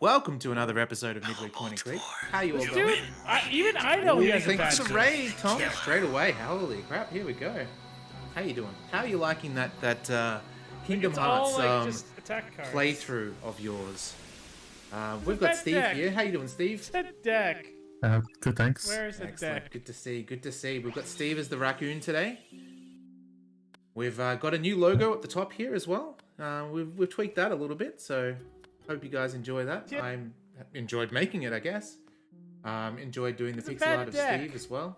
Welcome to another episode of Midweek Point and Click. How you all doing? Dude, I know he has a bad Thanks for raid, Tom. Straight away. Holy crap, here we go. How you doing? How are you liking that Kingdom Hearts playthrough of yours? We've got Steve here. How you doing, Steve? It's a deck. Good, thanks. Where's the deck? Good to see. Good to see. We've got Steve as the raccoon today. We've got a new logo at the top here as well. We've tweaked that a little bit, so hope you guys enjoy that. Yeah. I enjoyed making it, I guess. Enjoyed doing the pixel art of Steve as well.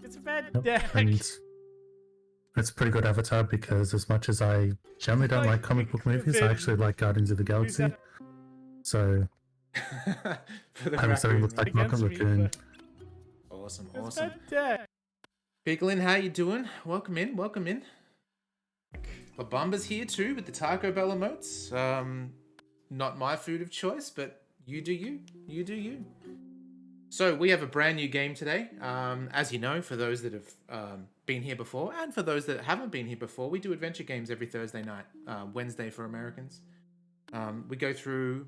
It's a bad deck. And it's a pretty good avatar because as much as I generally don't like comic book movies, I actually like Guardians of the Galaxy. So having something looks like Rocket Raccoon. Awesome, It's a awesome. bad deck. Piglin, how you doing? Welcome in, welcome in. Babumba's here too with the Taco Bell emotes. Not my food of choice, but you do you. You do you. So we have a brand new game today. As you know, for those that have been here before, and for those that haven't been here before, we do adventure games every Thursday night, Wednesday for Americans. We go through,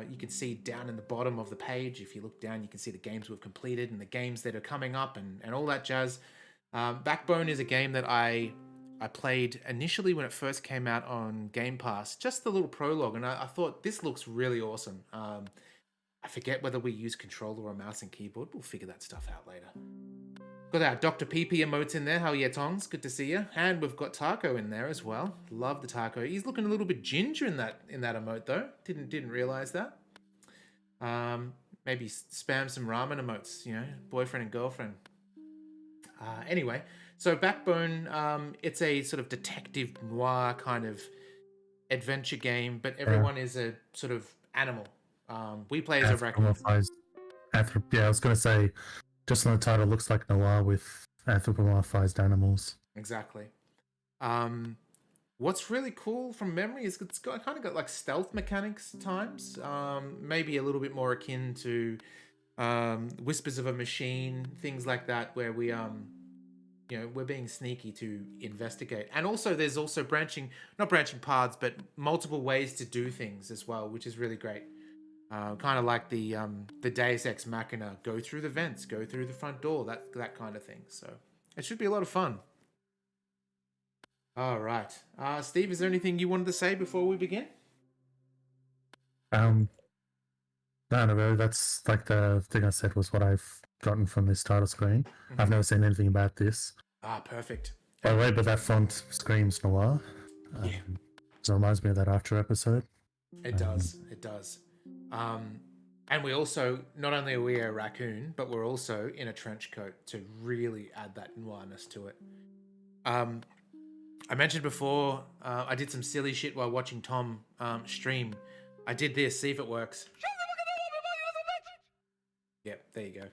you can see down in the bottom of the page, if you look down, you can see the games we've completed and the games that are coming up and all that jazz. Backbone is a game that I played initially when it first came out on Game Pass, just the little prologue, and I thought this looks really awesome. I forget whether we use controller or mouse and keyboard. We'll figure that stuff out later. Got our Dr. PP emotes in there. How are you, Tongs? Good to see you. And we've got Taco in there as well. Love the Taco. He's looking a little bit ginger in that emote though. Didn't realize that. Maybe spam some ramen emotes. You know, boyfriend and girlfriend. Anyway, so Backbone. It's a sort of detective noir kind of adventure game, but everyone is a sort of animal. We play as a raccoon. Yeah, I was going to say, just on the title, looks like noir with anthropomorphized animals. Exactly. What's really cool from memory is it's got kind of got like stealth mechanics at times. Maybe a little bit more akin to Whispers of a Machine, things like that, where we we're being sneaky to investigate. And also there's also not branching paths, but multiple ways to do things as well, which is really great. Kind of like the Deus Ex Machina, go through the vents, go through the front door, that kind of thing. So it should be a lot of fun. All right, Steve, is there anything you wanted to say before we begin? No, no, really, that's like the thing I said was what I've gotten from this title screen. I've never seen anything about this. Ah, perfect. By the way, but that font screams noir. Yeah. So it reminds me of that After episode. It does. It does. And we also, not only are we a raccoon, but we're also in a trench coat to really add that noirness to it. I mentioned before, I did some silly shit while watching Tom stream. I did this, see if it works. Yep, there you go.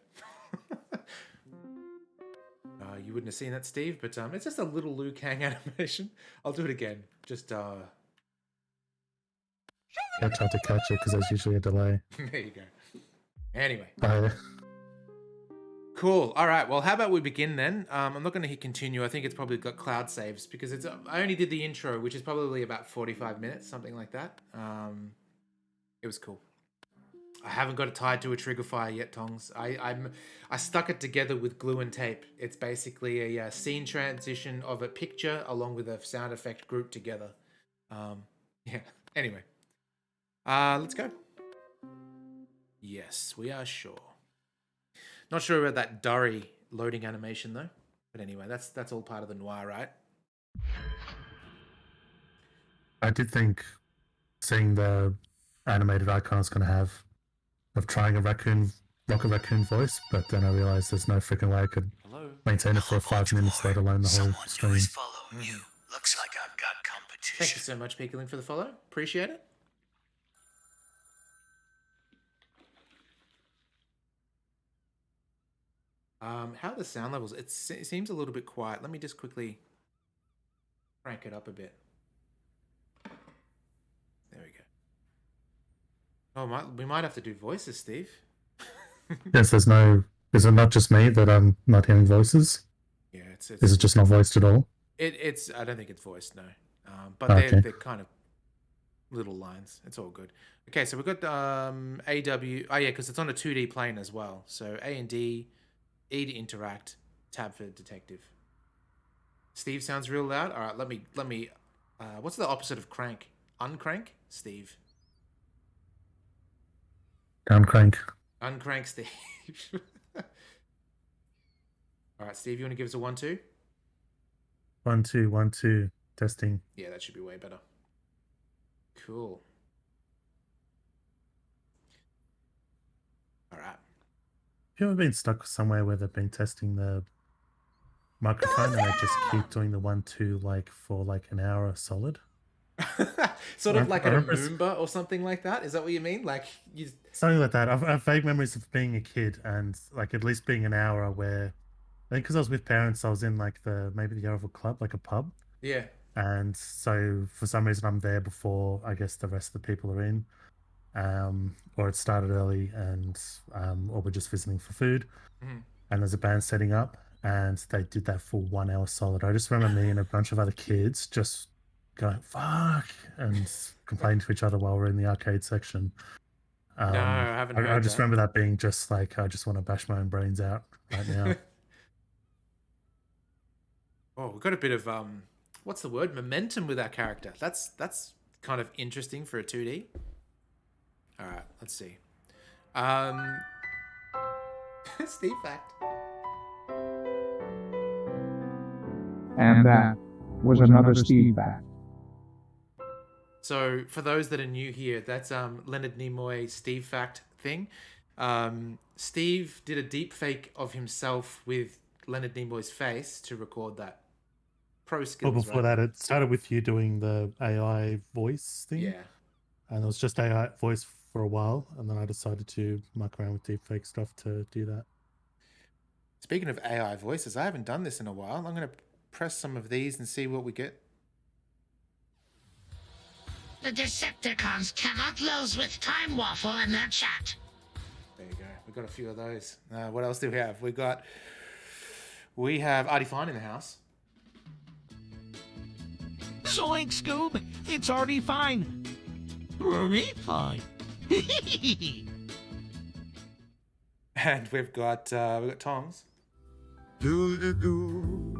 You wouldn't have seen that, Steve, but it's just a little Liu Kang animation. I'll do it again. Just, I tried to catch it because there's usually a delay. there you go. Anyway. Bye. Cool. All right. Well, how about we begin then? I'm not going to hit continue. I think it's probably got cloud saves because I only did the intro, which is probably about 45 minutes, something like that. It was cool. I haven't got it tied to a trigger fire yet, Tongs. I stuck it together with glue and tape. It's basically a scene transition of a picture along with a sound effect grouped together. Yeah. Anyway. Let's go. Yes, we are sure. Not sure about that Durry loading animation though. But anyway, that's all part of the noir, right? I did think seeing the animated icon I was going to have of trying a raccoon voice, but then I realized there's no freaking way I could maintain it for 5 minutes, let alone the whole stream. Following you. Looks like I've got competition. Thank you so much, Peeking, for the follow. Appreciate it. How are the sound levels? It seems a little bit quiet. Let me just quickly crank it up a bit. There we go. Oh, we might have to do voices, Steve. Yes, is it not just me that I'm not hearing voices? Yeah, it's Is it just not voiced at all? It's I don't think it's voiced, no. But Okay. they're kind of little lines. It's all good. Okay, so we've got AW. Oh yeah, because it's on a 2D plane as well. So A and D, E to interact, tab for detective. Steve sounds real loud. All right, let me. What's the opposite of crank? Uncrank, Steve. Downcrank. Uncrank, Steve. All right, Steve, you want to give us a 1-2? 1 2 1 2 testing. Yeah, that should be way better. Cool. All right. Have you ever been stuck somewhere where they've been testing the microphone and they just keep doing the 1 2 like for like an hour solid? Sort of like a remember Roomba or something like that. Is that what you mean? Like you? something like that. I've vague memories of being a kid and like at least being an hour where I think because I was with parents, I was in like maybe the Oval Club, like a pub. Yeah. And so for some reason I'm there before I guess the rest of the people are in. Or it started early and or we're just visiting for food. Mm-hmm. And there's a band setting up and they did that for 1 hour solid. I just remember me and a bunch of other kids just going fuck and complaining to each other while we're in the arcade section. No, I haven't heard I just that. remember that being just like I just want to bash my own brains out right now. Oh, we've got a bit of what's the word? Momentum with our character. That's kind of interesting for a 2D. All right, let's see. Steve fact. And that was another Steve fact. So for those that are new here, that's Leonard Nimoy Steve fact thing. Steve did a deep fake of himself with Leonard Nimoy's face to record that. Pro skills. Well, before that, it started with you doing the AI voice thing. Yeah. And it was just AI voice for a while. And then I decided to muck around with deepfake stuff to do that. Speaking of AI voices, I haven't done this in a while. I'm going to press some of these and see what we get. The Decepticons cannot lose with Time Waffle in their chat. There you go. We've got a few of those. What else do we have? We have Artie Fine in the house. Zoink, Scoob! It's already fine. Already fine. And we've got Tom's. Doo-doo-doo.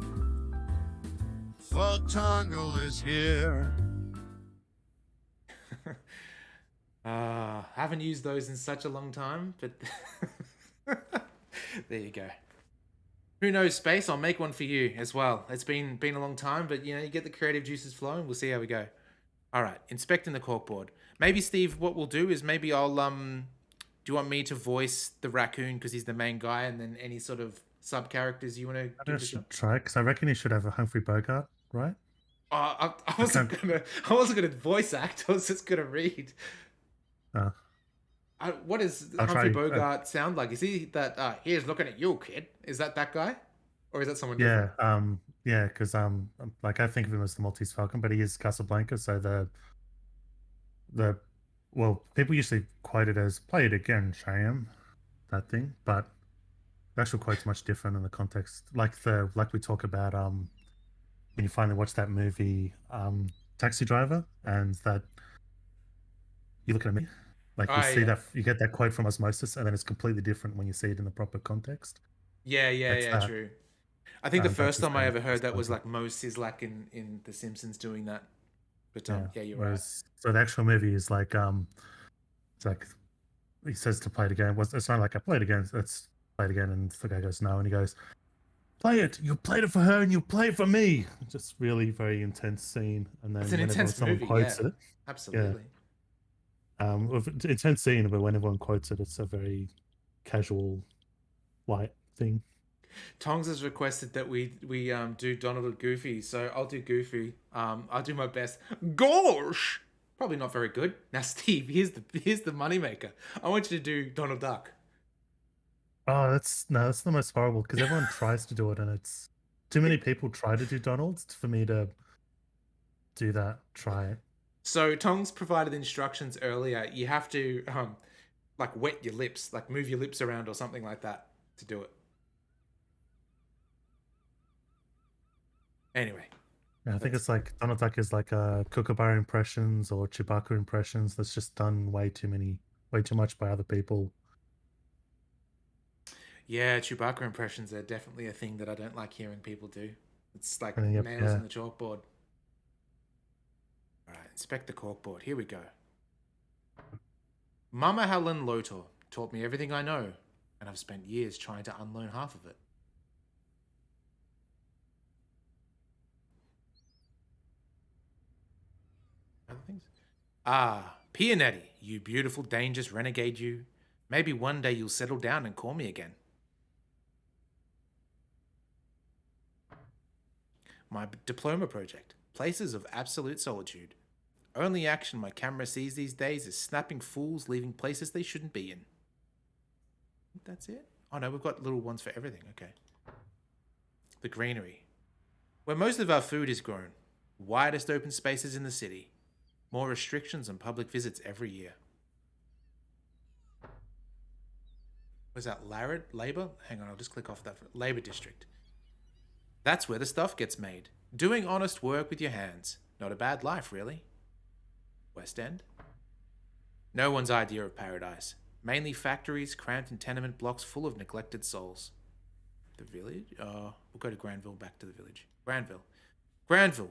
Fuck Tangle is here. Haven't used those in such a long time, but there you go. Who knows, Space? I'll make one for you as well. It's been a long time, but you get the creative juices flowing. We'll see how we go. All right, inspecting the corkboard. Maybe Steve, what we'll do is maybe I'll Do you want me to voice the raccoon because he's the main guy, and then any sort of sub characters you want to? I think I should try because I reckon he should have a Humphrey Bogart, right? I wasn't gonna voice act. I was just gonna read. What does Humphrey Bogart sound like? Is he that? Here's looking at you, kid. Is that guy, or is that someone? Yeah, different? yeah, because like I think of him as the Maltese Falcon, but he is Casablanca. So well, people usually quote it as "play it again, Cheyenne," that thing, but the actual quote's much different in the context. Like we talk about when you finally watch that movie, Taxi Driver, and that you look at me. Like you see that you get that quote from osmosis, and then it's completely different when you see it in the proper context. Yeah, true. I think the first time I ever heard that was like Mo Sizlak in The Simpsons doing that. But yeah, you're right. So the actual movie is like it's like he says to play it again. It's not like I played again. Let's play it again, and the guy goes no, and he goes, "Play it. You played it for her, and you play it for me." Just really very intense scene, and then it's an intense movie. Quotes it, absolutely. Intense scene, but when everyone quotes it, it's a very casual, light thing. Tongs has requested that we do Donald or Goofy, so I'll do Goofy. I'll do my best. Gosh, probably not very good. Now, Steve, here's the moneymaker. I want you to do Donald Duck. Oh, that's the most horrible because everyone tries to do it, and it's too many people try to do Donald for me to do that. Try it. So Tongs provided instructions earlier. You have to like wet your lips, like move your lips around or something like that to do it. Anyway. Yeah, I think it's like Donald Duck is like Kookaburra impressions or Chewbacca impressions. That's just done way too much by other people. Yeah, Chewbacca impressions are definitely a thing that I don't like hearing people do. It's like nails on the chalkboard. All right, inspect the corkboard. Here we go. Mama Helen Lotor taught me everything I know, and I've spent years trying to unlearn half of it. Other things? Pianetti, you beautiful, dangerous renegade, you. Maybe one day you'll settle down and call me again. My diploma project, Places of Absolute Solitude. Only action my camera sees these days is snapping fools leaving places they shouldn't be in. That's it? Oh no, we've got little ones for everything, okay. The greenery. Where most of our food is grown. Widest open spaces in the city. More restrictions on public visits every year. Was that Labor? Hang on, I'll just click off that. Labor District. That's where the stuff gets made. Doing honest work with your hands. Not a bad life, really. West End. No one's idea of paradise. Mainly factories, cramped in tenement blocks full of neglected souls. The village? We'll go to Granville, back to the village. Granville,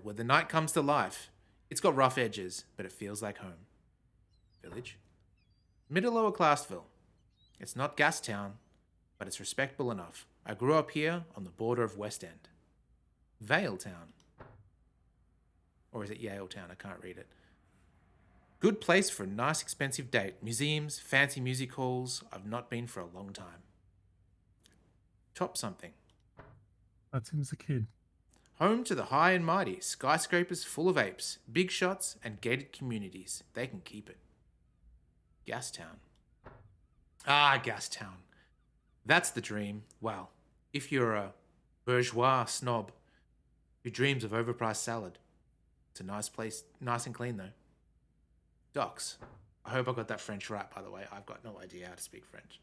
where the night comes to life. It's got rough edges, but it feels like home. Village. Middle-lower classville. It's not Gastown, but it's respectable enough. I grew up here on the border of West End. Vale Town. Or is it Yale Town? I can't read it. Good place for a nice expensive date. Museums, fancy music halls. I've not been for a long time. Top something. That seems a kid. Home to the high and mighty. Skyscrapers full of apes. Big shots and gated communities. They can keep it. Gastown. Gastown. That's the dream. Well, if you're a bourgeois snob who dreams of overpriced salad. It's a nice place, nice and clean though. Docks. I hope I got that French right, by the way. I've got no idea how to speak French.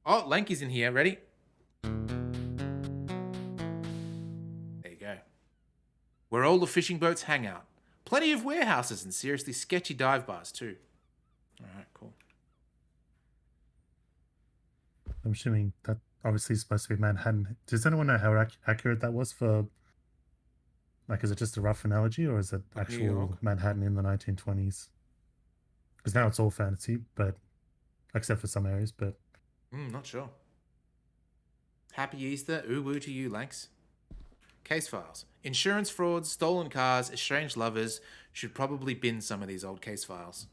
Oh, Lanky's in here. Ready? There you go. Where all the fishing boats hang out. Plenty of warehouses and seriously sketchy dive bars too. All right, cool. I'm assuming that obviously is supposed to be Manhattan. Does anyone know how accurate that was for... Like, is it just a rough analogy or is it actual Manhattan in the 1920s? Because now it's all fantasy, but except for some areas. But Not sure. Happy Easter. Ooh woo to you, Lanks. Case files. Insurance frauds, stolen cars, estranged lovers. Should probably bin some of these old case files.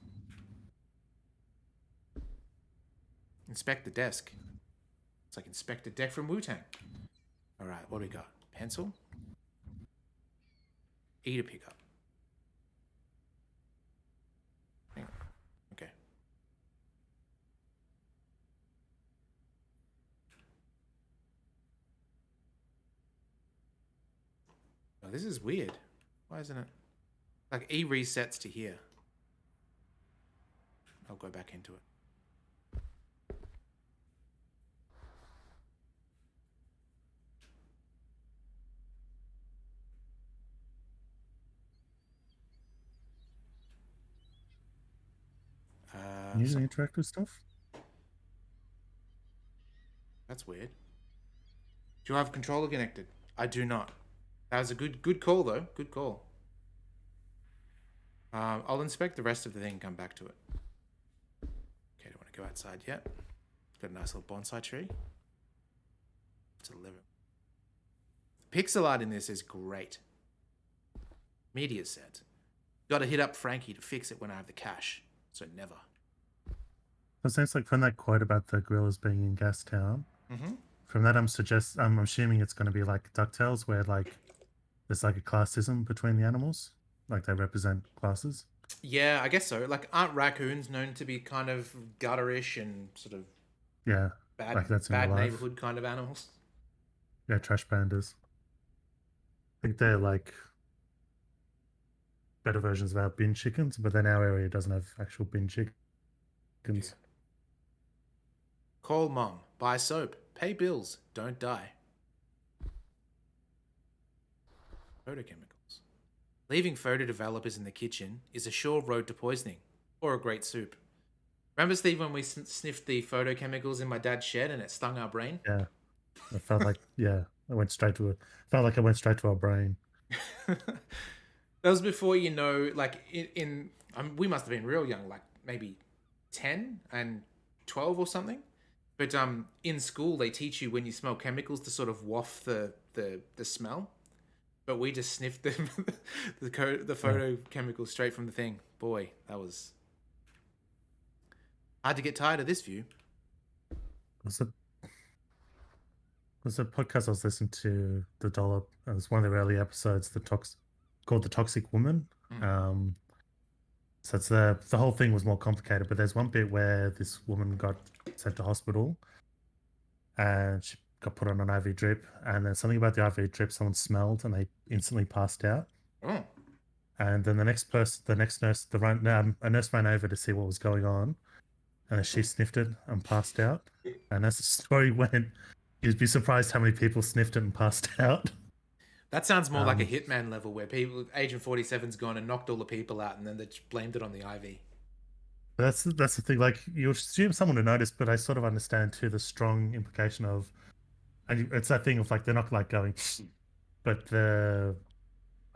Inspect the desk. It's like inspect a deck from Wu-Tang. Alright, what do we got? Pencil? E to pick up. Hang on. Okay. Oh, this is weird. Why isn't it? Like E resets to here. I'll go back into it. usually interactive stuff. That's weird. Do you have a controller connected? I do not. That was a good call though. Good call. I'll inspect the rest of the thing and come back to it. Okay, don't want to go outside yet. Got a nice little bonsai tree. It's 11. Pixel art in this is great. Media set. Got to hit up Frankie to fix it when I have the cash. So never. It sounds like from that quote about the gorillas being in Gastown. From that, I'm assuming it's going to be like DuckTales, where like there's like a classism between the animals, like they represent classes. Yeah, I guess so. Like, aren't raccoons known to be kind of gutterish and sort of bad, like that's in bad real life. neighborhood kind of animals? Yeah, trash pandas. I think they're like better versions of our bin chickens, but then our area doesn't have actual bin chickens. Yeah. Call mom. Buy soap. Pay bills. Don't die. Photochemicals. Leaving photo developers in the kitchen is a sure road to poisoning, or a great soup. Remember, Steve, when we sniffed the photochemicals in my dad's shed and it stung our brain? Yeah, I felt like I went straight to it. Felt like I went straight to our brain. That was before, you know, like we must have been real young, like maybe 10 and 12 or something. But in school, they teach you when you smell chemicals to sort of waft the smell. But we just sniffed them, the photochemicals straight from the thing. Boy, that was hard to get tired of this view. Was a podcast I was listening to, The Dollop. It was one of the early episodes, called The Toxic Woman. So it's the whole thing was more complicated, but there's one bit where this woman got sent to hospital and she got put on an IV drip, and then something about the IV drip, someone smelled and they instantly passed out. Oh. And then a nurse ran over to see what was going on, and then she sniffed it and passed out. And as the story went, you'd be surprised how many people sniffed it and passed out. That sounds more like a Hitman level where Agent 47's gone and knocked all the people out and then they just blamed it on the IV. That's the thing. Like, you assume someone would notice, but I sort of understand too the strong implication of, and it's that thing of like they're not like going, but I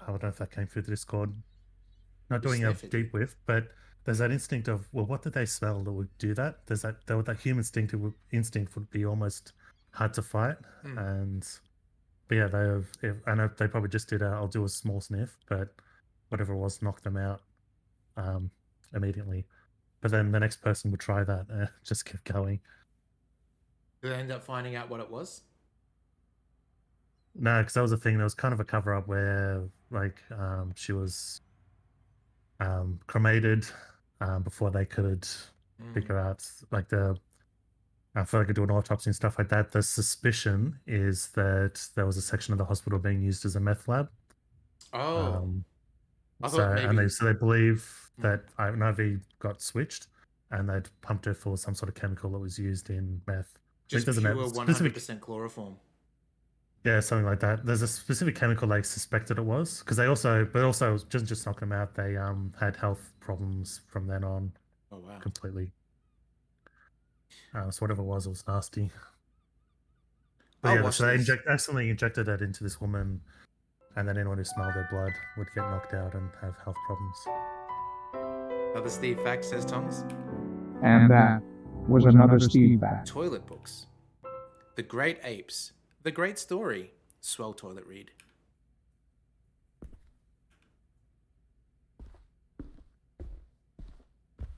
don't know if that came through the Discord. Not doing a deep whiff, but there's that instinct of, well, what did they smell that would do that? There's that human instinct would be almost hard to fight, and. But yeah, I know they probably just did I'll do a small sniff, but whatever it was knocked them out immediately. But then the next person would try that, just kept going. Did they end up finding out what it was? No, because that was a thing. There was kind of a cover-up where, like, she was cremated before they could figure out, like, for like do an autopsy and stuff like that. The suspicion is that there was a section of the hospital being used as a meth lab. Oh. So they believe that an IV got switched and they'd pumped her for some sort of chemical that was used in meth. Just pure 100% chloroform. Yeah, something like that. There's a specific chemical they suspected it was, because it wasn't just knocking them out. They had health problems from then on. Oh wow! Completely. So whatever it was nasty. But so they accidentally injected that into this woman, and then anyone who smelled her blood would get knocked out and have health problems. Another Steve fact, says Tongs. And that was another Steve fact. Toilet books. The Great Apes. The Great Story. Swell toilet read.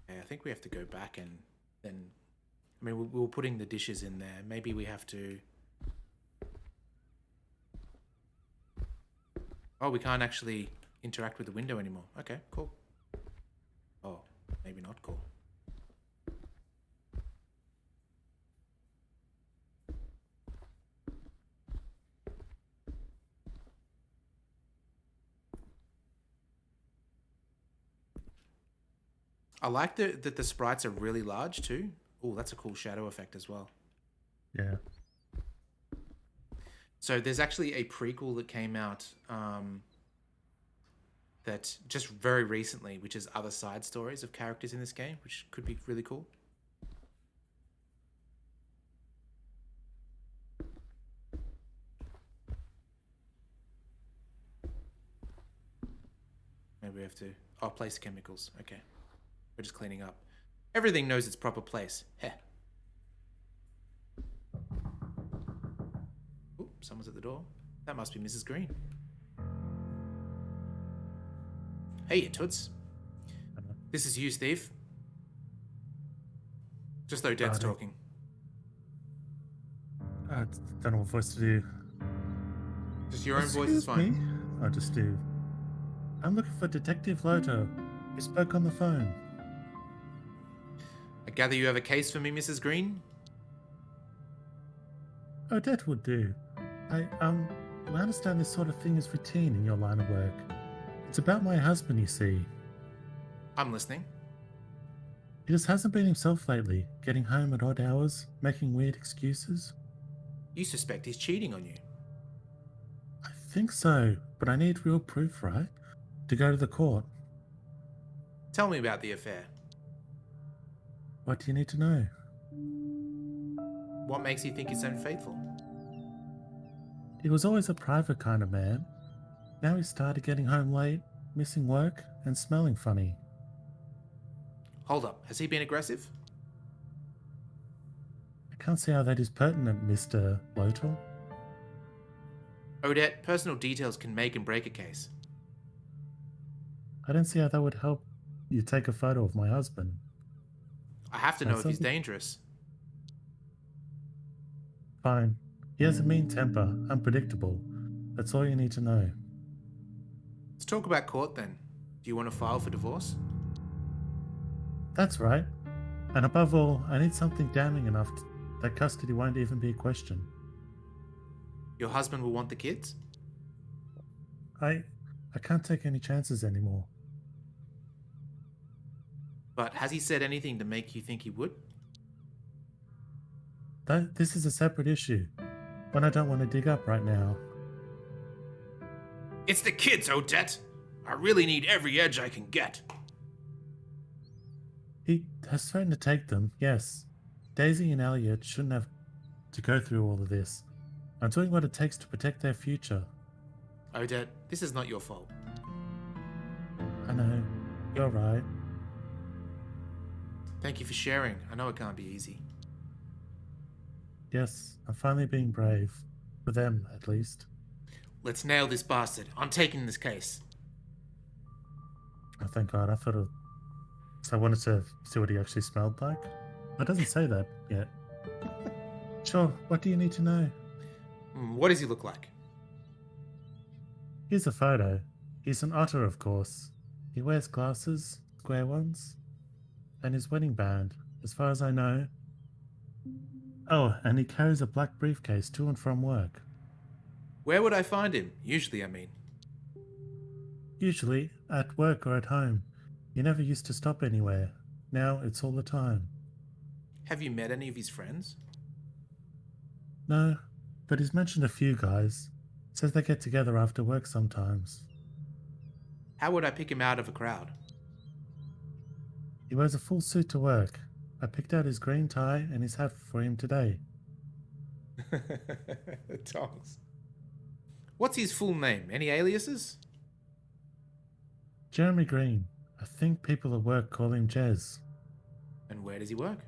Okay, I think we have to go back and then... I mean, we were putting the dishes in there. Maybe we have to... Oh, we can't actually interact with the window anymore. Okay, cool. Oh, maybe not cool. I like that the sprites are really large too. Oh, that's a cool shadow effect as well. Yeah. So there's actually a prequel that came out that just very recently, which is other side stories of characters in this game, which could be really cool. Maybe we have to... Oh, place chemicals. Okay. We're just cleaning up. Everything knows its proper place. Heh. Oop, someone's at the door. That must be Mrs. Green. Hey, you toots. This is you, Steve. Just though Dad's talking. I don't know what voice to do. Just your own voice is fine. Me? I'll just do... I'm looking for Detective Loto. He spoke on the phone. I gather you have a case for me, Mrs. Green? Oh, that would do. I understand this sort of thing is routine in your line of work. It's about my husband, you see. I'm listening. He just hasn't been himself lately, getting home at odd hours, making weird excuses. You suspect he's cheating on you. I think so, but I need real proof, right? To go to the court. Tell me about the affair. What do you need to know? What makes you think he's unfaithful? He was always a private kind of man. Now he started getting home late, missing work, and smelling funny. Hold up, has he been aggressive? I can't see how that is pertinent, Mr. Lotel. Odette, personal details can make and break a case. I don't see how that would help you take a photo of my husband. I have to know if he's dangerous. Fine. He has a mean temper, unpredictable. That's all you need to know. Let's talk about court then. Do you want to file for divorce? That's right. And above all, I need something damning enough that custody won't even be a question. Your husband will want the kids? I can't take any chances anymore. But has he said anything to make you think he would? This is a separate issue, one I don't want to dig up right now. It's the kids, Odette! I really need every edge I can get. He has threatened to take them, yes. Daisy and Elliot shouldn't have to go through all of this. I'm doing what it takes to protect their future. Odette, this is not your fault. I know. You're right. Thank you for sharing. I know it can't be easy. Yes, I'm finally being brave. For them, at least. Let's nail this bastard. I'm taking this case. Oh, thank God. I thought it... So I wanted to see what he actually smelled like. It doesn't say that yet. Sure, what do you need to know? What does he look like? Here's a photo. He's an otter, of course. He wears glasses, square ones, and his wedding band, as far as I know. Oh, and he carries a black briefcase to and from work. Where would I find him? Usually, I mean. Usually, at work or at home. He never used to stop anywhere. Now, it's all the time. Have you met any of his friends? No, but he's mentioned a few guys. Says they get together after work sometimes. How would I pick him out of a crowd? He wears a full suit to work. I picked out his green tie and his hat for him today. Tongs. What's his full name? Any aliases? Jeremy Green. I think people at work call him Jez. And where does he work?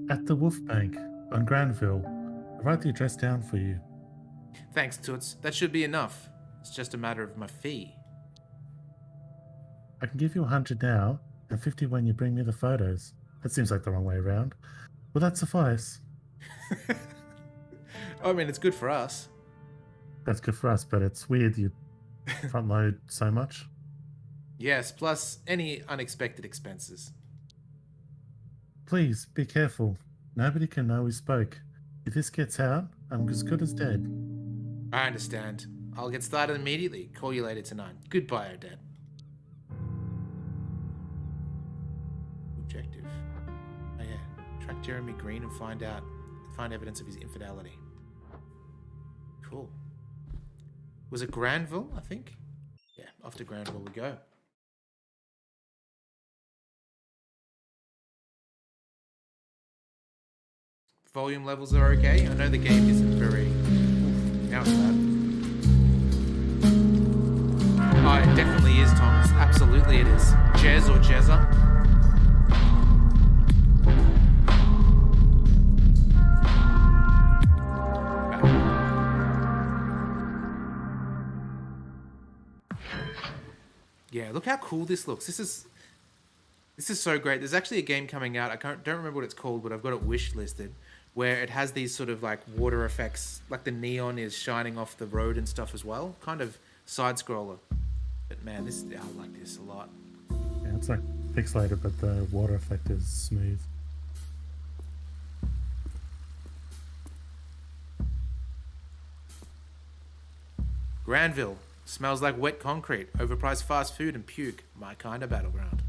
At the Wolf Bank on Granville. I'll write the address down for you. Thanks, Toots. That should be enough. It's just a matter of my fee. I can give you 100 now and 50 when you bring me the photos. That seems like the wrong way around. Will that suffice? I mean, it's good for us. That's good for us, but it's weird you front load so much. Yes, plus any unexpected expenses. Please, be careful. Nobody can know we spoke. If this gets out, I'm as good as dead. I understand. I'll get started immediately. Call you later tonight. Goodbye, Odette. Objective. Oh yeah. Track Jeremy Green and find evidence of his infidelity. Cool. Was it Granville, I think? Yeah, off to Granville we go. Volume levels are okay. I know the game isn't very... Now it's bad. Oh, it definitely is, Tonks. Absolutely it is. Jez or Jezza. Yeah, look how cool this looks. This is so great. There's actually a game coming out. I don't remember what it's called, but I've got it wish listed, where it has these sort of like water effects, like the neon is shining off the road and stuff as well. Kind of side scroller. But man, I like this a lot. Yeah, it's like pixelated, but the water effect is smooth. Granville. Smells like wet concrete, overpriced fast food and puke. My kind of battleground.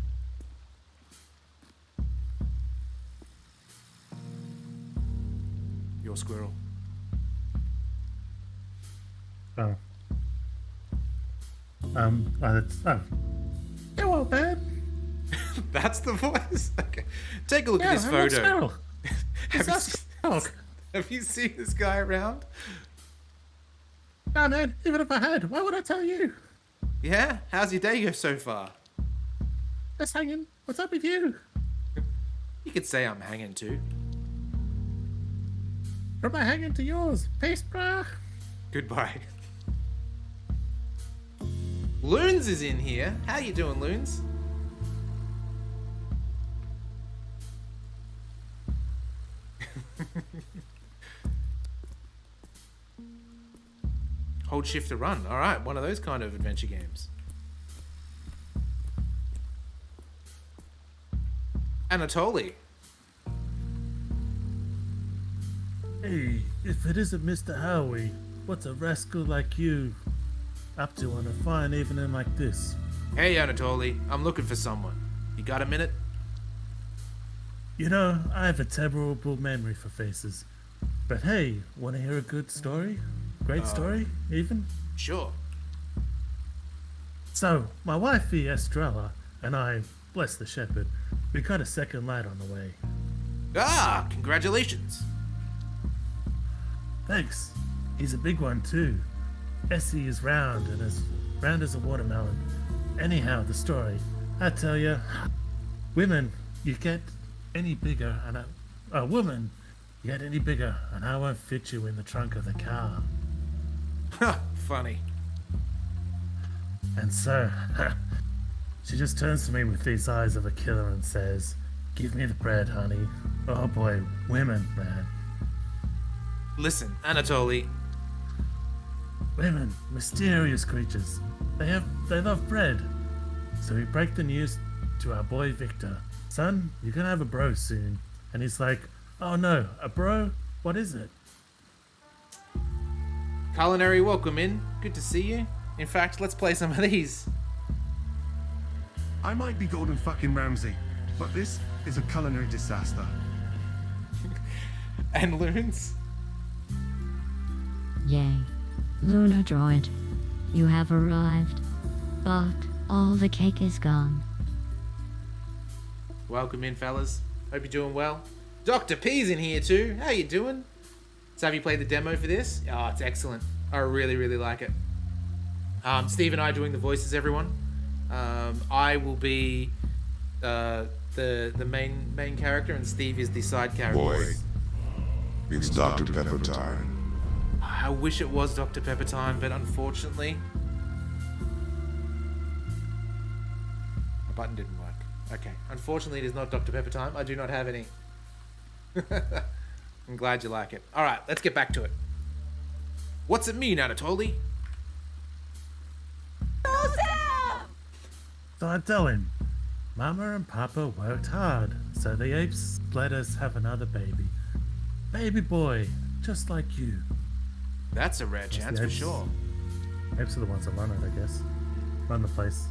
Your squirrel. Oh. Hello, babe. That's the voice? Okay. Take a look at this photo. Have you seen this guy around? No, man, even if I had, why would I tell you? Yeah? How's your day go so far? Just hanging. What's up with you? You could say I'm hanging too. From my hanging to yours. Peace, brah. Goodbye. Loons is in here. How you doing, Loons? Hold shift to run. All right, one of those kind of adventure games. Anatoly. Hey, if it isn't Mr. Howie, what's a rascal like you up to on a fine evening like this? Hey, Anatoly. I'm looking for someone. You got a minute? You know, I have a terrible memory for faces. But hey, want to hear a good story? Great story, even? Sure. So, my wifey Estrella and I, bless the shepherd, we got a second lad on the way. Ah, congratulations. Thanks. He's a big one too. Essie is round and as round as a watermelon. Anyhow, the story. I tell you, women, you get any bigger and a woman, you get any bigger and I won't fit you in the trunk of the car. Funny. And so, she just turns to me with these eyes of a killer and says, "Give me the bread, honey." Oh boy, women, man. Listen, Anatoly. Women, mysterious creatures. They love bread. So we break the news to our boy Victor. Son, you're gonna have a bro soon. And he's like, oh no, a bro? What is it? Culinary welcome in. Good to see you. In fact, let's play some of these. I might be Gordon fucking Ramsay, but this is a culinary disaster. And Loons. Yay. Lunar droid, you have arrived, but all the cake is gone. Welcome in, fellas. Hope you're doing well. Dr. P's in here too. How you doing? So have you played the demo for this? Oh, it's excellent. I really, really like it. Steve and I are doing the voices, everyone. I will be the main character, and Steve is the side character. Boy, it's Dr. Pepper time. I wish it was Dr. Pepper time, but unfortunately, my button didn't work. Okay, unfortunately, it is not Dr. Pepper time. I do not have any. I'm glad you like it. All right, let's get back to it. What's it mean, Anatoly? So I tell him, Mama and Papa worked hard, so the apes let us have another baby. Baby boy, just like you. That's a rare chance for sure. Apes are the ones that run it, I guess. Run the place.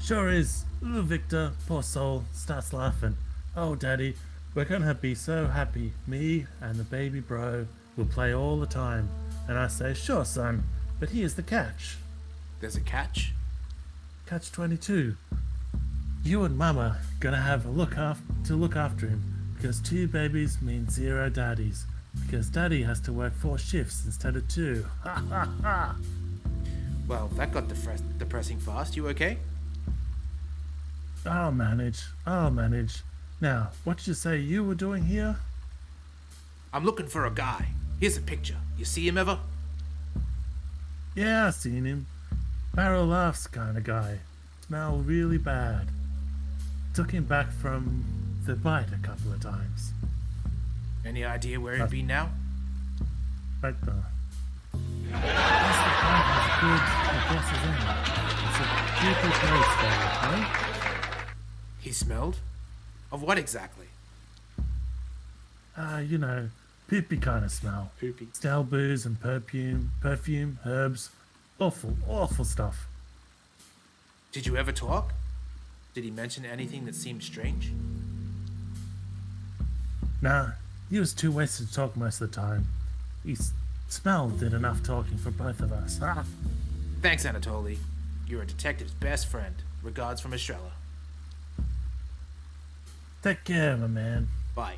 Sure is. Little Victor, poor soul, starts laughing. Oh, Daddy, we're gonna be so happy. Me and the baby bro will play all the time. And I say, sure, son, but here's the catch. There's a catch? Catch 22. You and Mama gonna have a look after him, because 2 babies means 0 daddies. Because Daddy has to work 4 shifts instead of 2. Ha ha ha! Well, that got depressing fast. You okay? I'll manage. Now, what did you say you were doing here? I'm looking for a guy. Here's a picture. You see him ever? Yeah, I seen him. Barrel laughs kind of guy. Smell really bad. Took him back from the bite a couple of times. Any idea where he'd be now? Right there. That's the part that's good, I guess, isn't it? It's a beautiful place there, huh? He smelled? Of what exactly? You know, poopy kind of smell. Poopy. Stale booze and perfume, herbs. Awful stuff. Did you ever talk? Did he mention anything that seemed strange? Nah, he was too wasted to talk most of the time. Smell did enough talking for both of us. Ah. Thanks, Anatoly. You're a detective's best friend. Regards from Estrella. Take care, my man. Bye.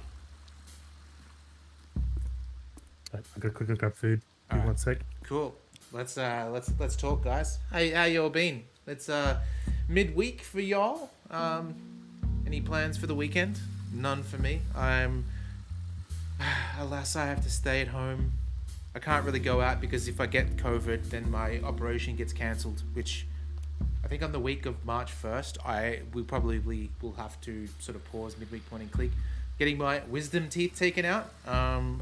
I'm gonna quickly grab food. Give me 1 sec. Cool. Let's talk, guys. How y'all been? It's midweek for y'all. Any plans for the weekend? None for me. Alas, I have to stay at home. I can't really go out because if I get COVID, then my operation gets cancelled, which I think on the week of March 1st, we probably will have to sort of pause midweek point and click, getting my wisdom teeth taken out.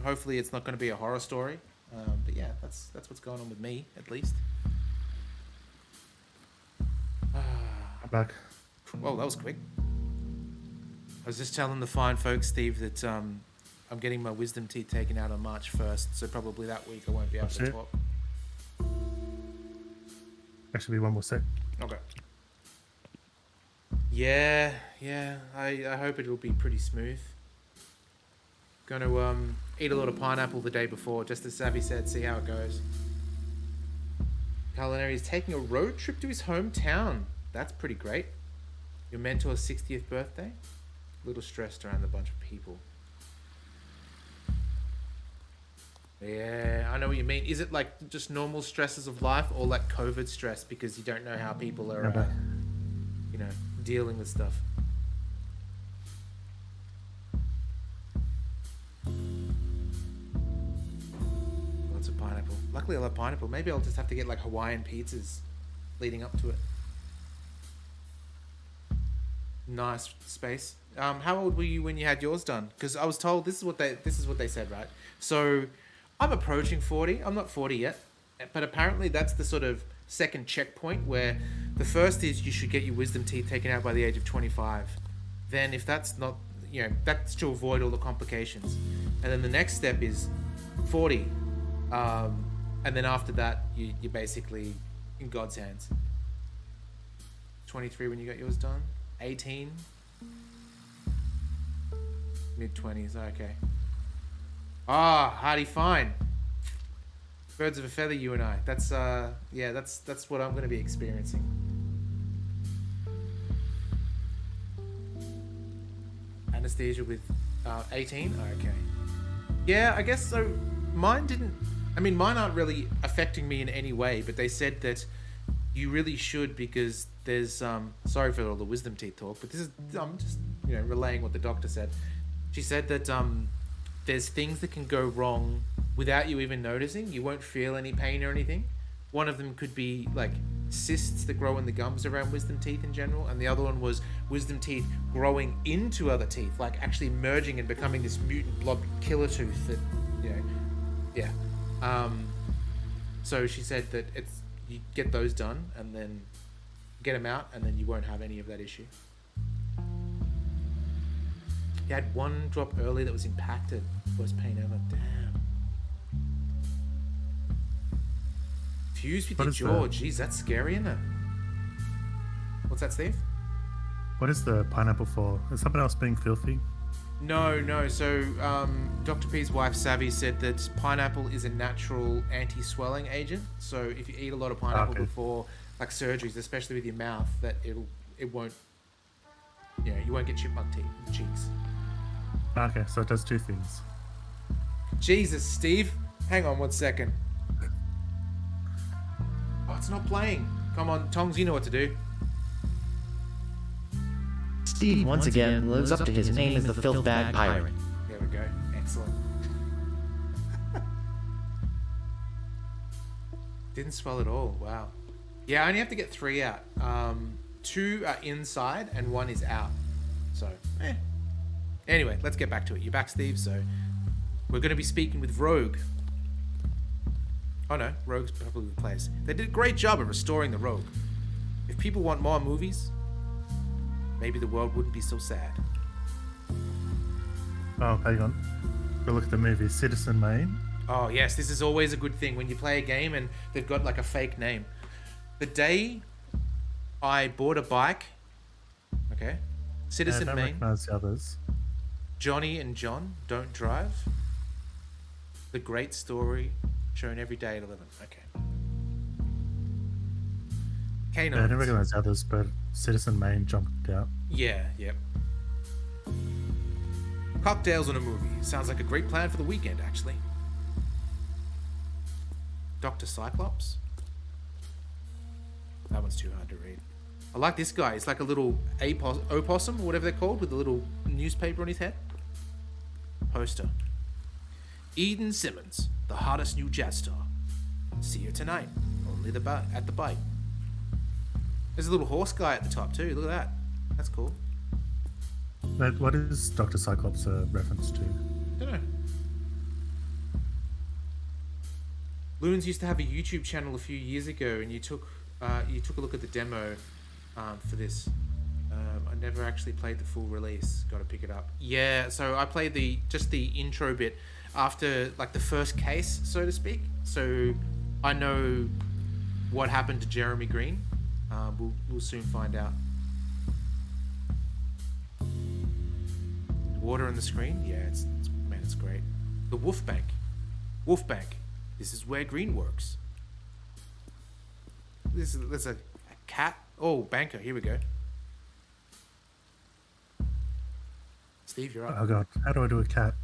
Hopefully it's not going to be a horror story. But yeah, that's what's going on with me, at least. I'm back. Well, that was quick. I was just telling the fine folks, Steve, that I'm getting my wisdom teeth taken out on March 1st, so probably that week I won't be able to talk. Actually, 1 more sec. Okay. Yeah. I hope it'll be pretty smooth. Gonna eat a lot of pineapple the day before, just as Savvy said, see how it goes. Culinary is taking a road trip to his hometown. That's pretty great. Your mentor's 60th birthday? A little stressed around a bunch of people. Yeah, I know what you mean. Is it like just normal stresses of life or like COVID stress because you don't know how people are, dealing with stuff? Lots of pineapple. Luckily I love pineapple. Maybe I'll just have to get like Hawaiian pizzas leading up to it. Nice space. How old were you when you had yours done? Because I was told this is what they said, right? So I'm approaching 40. I'm not 40 yet, but apparently that's the sort of second checkpoint where the first is you should get your wisdom teeth taken out by the age of 25. Then if that's not, that's to avoid all the complications. And then the next step is 40. And then after that, you're basically in God's hands. 23 when you got yours done. 18. Mid-20s, okay. Hardy fine. Birds of a feather, you and I. That's what I'm going to be experiencing. Anesthesia with 18? Okay. Yeah, I guess so. Mine aren't really affecting me in any way, but they said that you really should, because there's sorry for all the wisdom teeth talk, but this is I'm just relaying what the doctor said. She said that there's things that can go wrong without you even noticing. You won't feel any pain or anything. One of them could be like cysts that grow in the gums around wisdom teeth in general, and the other one was wisdom teeth growing into other teeth, like actually merging and becoming this mutant blob killer tooth that so she said that you get those done and then get them out, and then you won't have any of that issue. You had one drop early that was impacted. Worst pain ever. Damn. Fused with What your is jaw. that? Jeez, that's scary, isn't it? What's that, Steve? What is the pineapple for? Is someone else being filthy? No. So, Dr. P's wife, Savvy, said that pineapple is a natural anti-swelling agent. So, if you eat a lot of pineapple before, like surgeries, especially with your mouth, that it won't, you won't get chipmunk cheeks. Okay, so it does two things. Jesus, Steve. Hang on 1 second. Oh, it's not playing. Come on, Tongs, you know what to do. Steve once again lives up to his name as the filth bag pirate. There we go. Excellent. Didn't swell at all. Wow. Yeah, I only have to get 3 out. 2 are inside and 1 is out. So, Anyway, let's get back to it. You're back, Steve, so we're going to be speaking with Rogue. Oh no, Rogue's probably the place. They did a great job of restoring the Rogue. If people want more movies, maybe the world wouldn't be so sad. Oh, hang on. We'll look at the movie Citizen Maine. Oh yes, this is always a good thing when you play a game and they've got like a fake name. The day I bought a bike, okay, Citizen I don't Maine, recognize the others. Johnny and John Don't Drive, the great story shown every day at 11. Okay. Canines. Yeah, I don't recognize the others, but Citizen Maine jumped out. Yeah, yep. Cocktails on a movie. Sounds like a great plan for the weekend, actually. Dr. Cyclops? That one's too hard to read. I like this guy. He's like a little opossum, or whatever they're called, with a little newspaper on his head. Poster. Eden Simmons, the hottest new jazz star. See her tonight. Only at the bite. There's a little horse guy at the top too. Look at that. That's cool. What is Dr. Cyclops a reference to? Don't know. Loons used to have a YouTube channel a few years ago, and you took a look at the demo for this. I never actually played the full release. Got to pick it up. Yeah, so I played just the intro bit after like the first case, so to speak. So I know what happened to Jeremy Green. We'll soon find out. Water on the screen? Yeah, it's great. The Wolf Bank. Wolf Bank. This is where Green works. There's a cat. Oh, banker. Here we go. Steve, you're up. Oh god, how do I do a cat?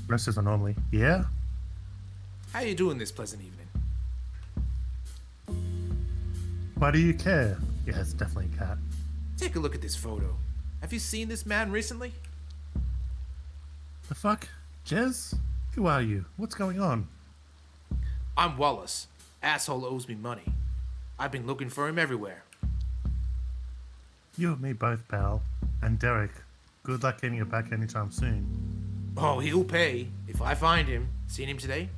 Rest as I normally. Yeah? How you doing this pleasant evening? Why do you care? Yeah, it's definitely a cat. Take a look at this photo. Have you seen this man recently? The fuck? Jez? Who are you? What's going on? I'm Wallace. Asshole owes me money. I've been looking for him everywhere. You and me both, pal. And Derek, good luck getting it back anytime soon. Oh, he'll pay if I find him. Seen him today?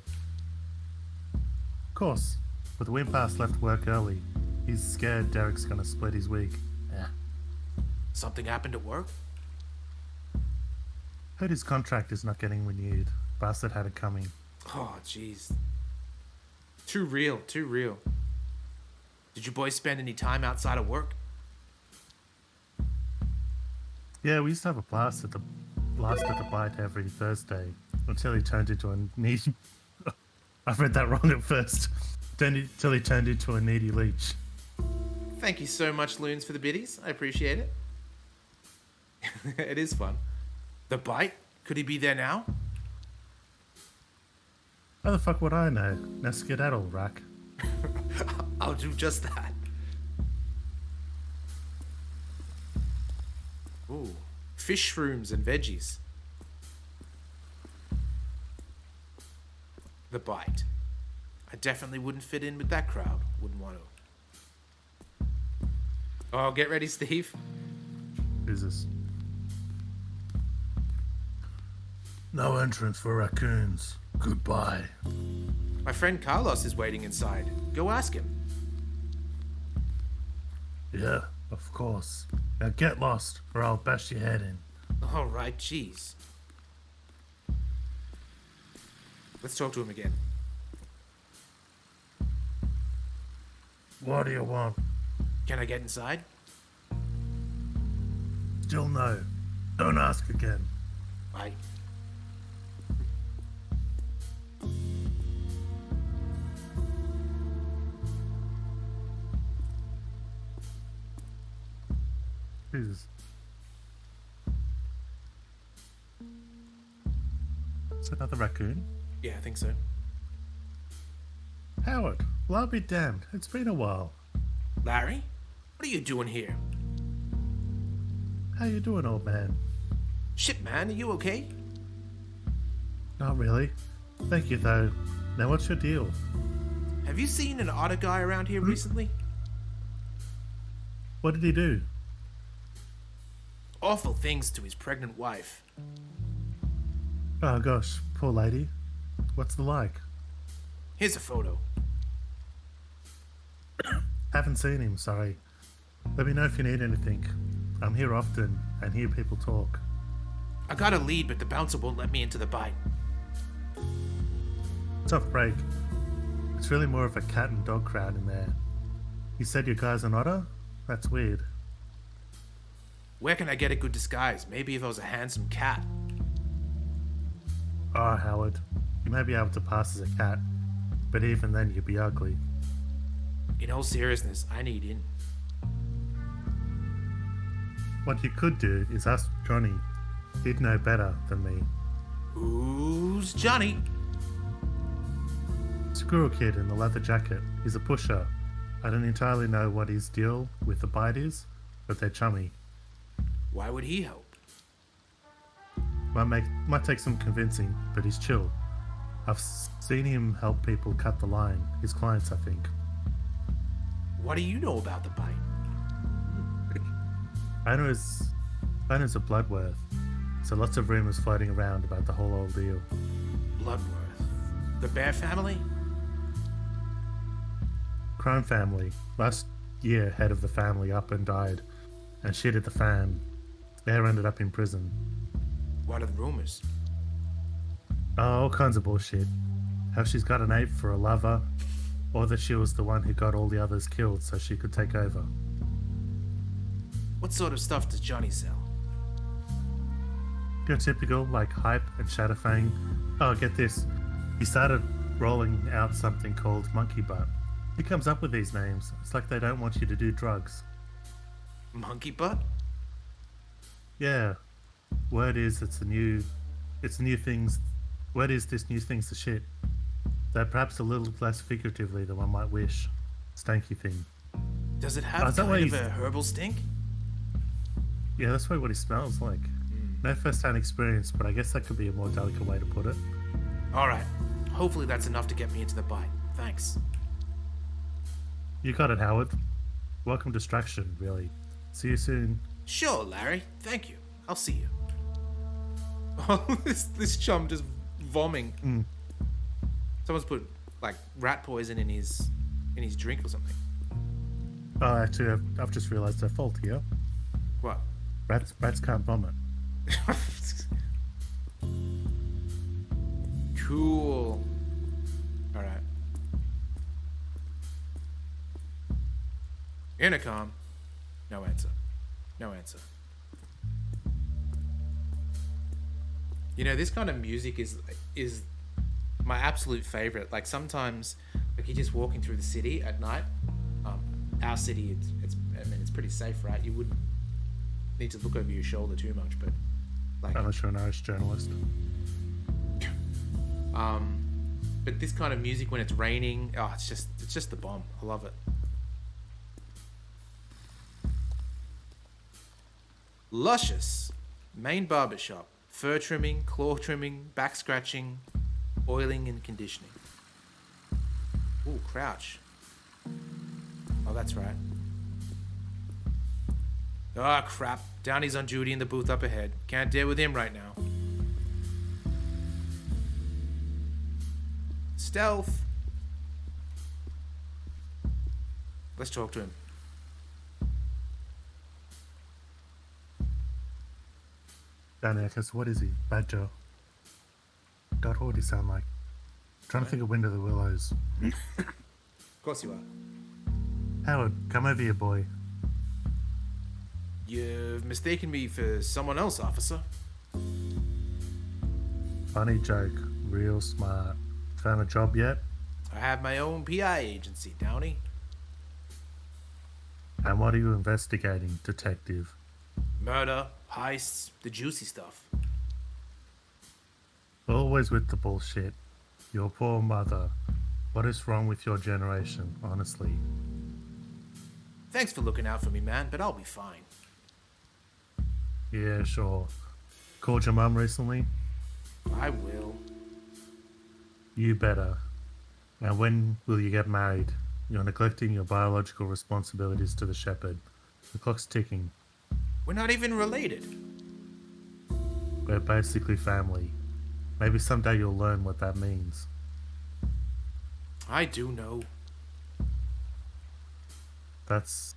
Of course. But the Wimpass left work early. He's scared Derek's gonna split his wig. Yeah. Something happened at work? Heard his contract is not getting renewed. Bastard had it coming. Oh, jeez. Too real, too real. Did you boys spend any time outside of work? Yeah, we used to have a blast at the bite every Thursday until he turned into a needy. I read that wrong at first. Until he turned into a needy leech. Thank you so much, Loons, for the biddies. I appreciate it. It is fun. The bite? Could he be there now? How the fuck would I know? Now skedaddle, Rack. I'll do just that. Ooh, fish shrooms and veggies. The bite. I definitely wouldn't fit in with that crowd. Wouldn't want to. Oh, get ready, Steve. Jesus. No entrance for raccoons. Goodbye. My friend Carlos is waiting inside. Go ask him. Yeah, of course. Now get lost, or I'll bash your head in. All right, jeez. Let's talk to him again. What do you want? Can I get inside? Still no. Don't ask again. I... Jesus. It's another raccoon. Yeah, I think so. Howard, well, I'll be damned. It's been a while. Larry? What are you doing here? How you doing, old man? Shit, man, are you okay? Not really. Thank you, though. Now, what's your deal? Have you seen an otter guy around here recently? What did he do? Awful things to his pregnant wife. Oh, gosh. Poor lady. What's the like? Here's a photo. Haven't seen him, sorry. Let me know if you need anything. I'm here often and hear people talk. I got a lead, but the bouncer won't let me into the bite. Tough break. It's really more of a cat and dog crowd in there. You said your guy's an otter? That's weird. Where can I get a good disguise? Maybe if I was a handsome cat. Oh, Howard. You may be able to pass as a cat, but even then you'd be ugly. In all seriousness, I need in. What you could do is ask Johnny. He'd know better than me. Who's Johnny? Squirrel Kid in the leather jacket. He's a pusher. I don't entirely know what his deal with the bite is, but they're chummy. Why would he help? Might take some convincing, but he's chill. I've seen him help people cut the line. His clients, I think. What do you know about the bite? I know it's a Bloodworth, so lots of rumors floating around about the whole old deal. Bloodworth. The Bear family? Crime family. Last year, head of the family up and died, and shit hit the fan. Bear ended up in prison. What are the rumors? Oh, all kinds of bullshit. How she's got an ape for a lover, or that she was the one who got all the others killed so she could take over. What sort of stuff does Johnny sell? Your typical, like Hype and Shadowfang. Oh, get this. He started rolling out something called Monkey Butt. He comes up with these names. It's like they don't want you to do drugs. Monkey butt? Yeah. Word is it's new things. Word is this new thing's the shit. Though perhaps a little less figuratively than one might wish. Stanky thing. Does it have kind of a herbal stink? Yeah, that's what he smells like. No first-hand experience, but I guess that could be a more delicate way to put it. Alright. Hopefully that's enough to get me into the bite. Thanks. You got it, Howard. Welcome distraction, really. See you soon. Sure, Larry. Thank you. I'll see you. Oh, this chum just vomiting. Someone's put like rat poison in his drink or something. Oh, actually, I've just realised their fault here. What? Rats can't vomit. Cool. All right. Intercom. No answer. No answer. You know, this kind of music is my absolute favorite. Like sometimes, like you're just walking through the city at night. Our city, it's pretty safe, right? You wouldn't need to look over your shoulder too much, but like Unless you're an Irish journalist. But this kind of music when it's raining, oh, it's just the bomb. I love it. Luscious main barbershop, fur trimming, claw trimming, back scratching, oiling and conditioning. Ooh, crouch. Oh, that's right. Ah, crap. Downey's on duty in the booth up ahead. Can't deal with him right now. Stealth. Let's talk to him. Danny, I guess, what is he? Badger? That already sound like. Trying to think of Wind of the Willows. Of course you are. Howard, come over here, boy. You've mistaken me for someone else, officer. Funny joke. Real smart. Found a job yet? I have my own PI agency, Downey. And what are you investigating, detective? Murder, heists, the juicy stuff. Always with the bullshit. Your poor mother. What is wrong with your generation, honestly? Thanks for looking out for me, man, but I'll be fine. Yeah, sure. Called your mum recently? I will. You better. Now when will you get married? You're neglecting your biological responsibilities to the shepherd. The clock's ticking. We're not even related. We're basically family. Maybe someday you'll learn what that means. I do know. That's...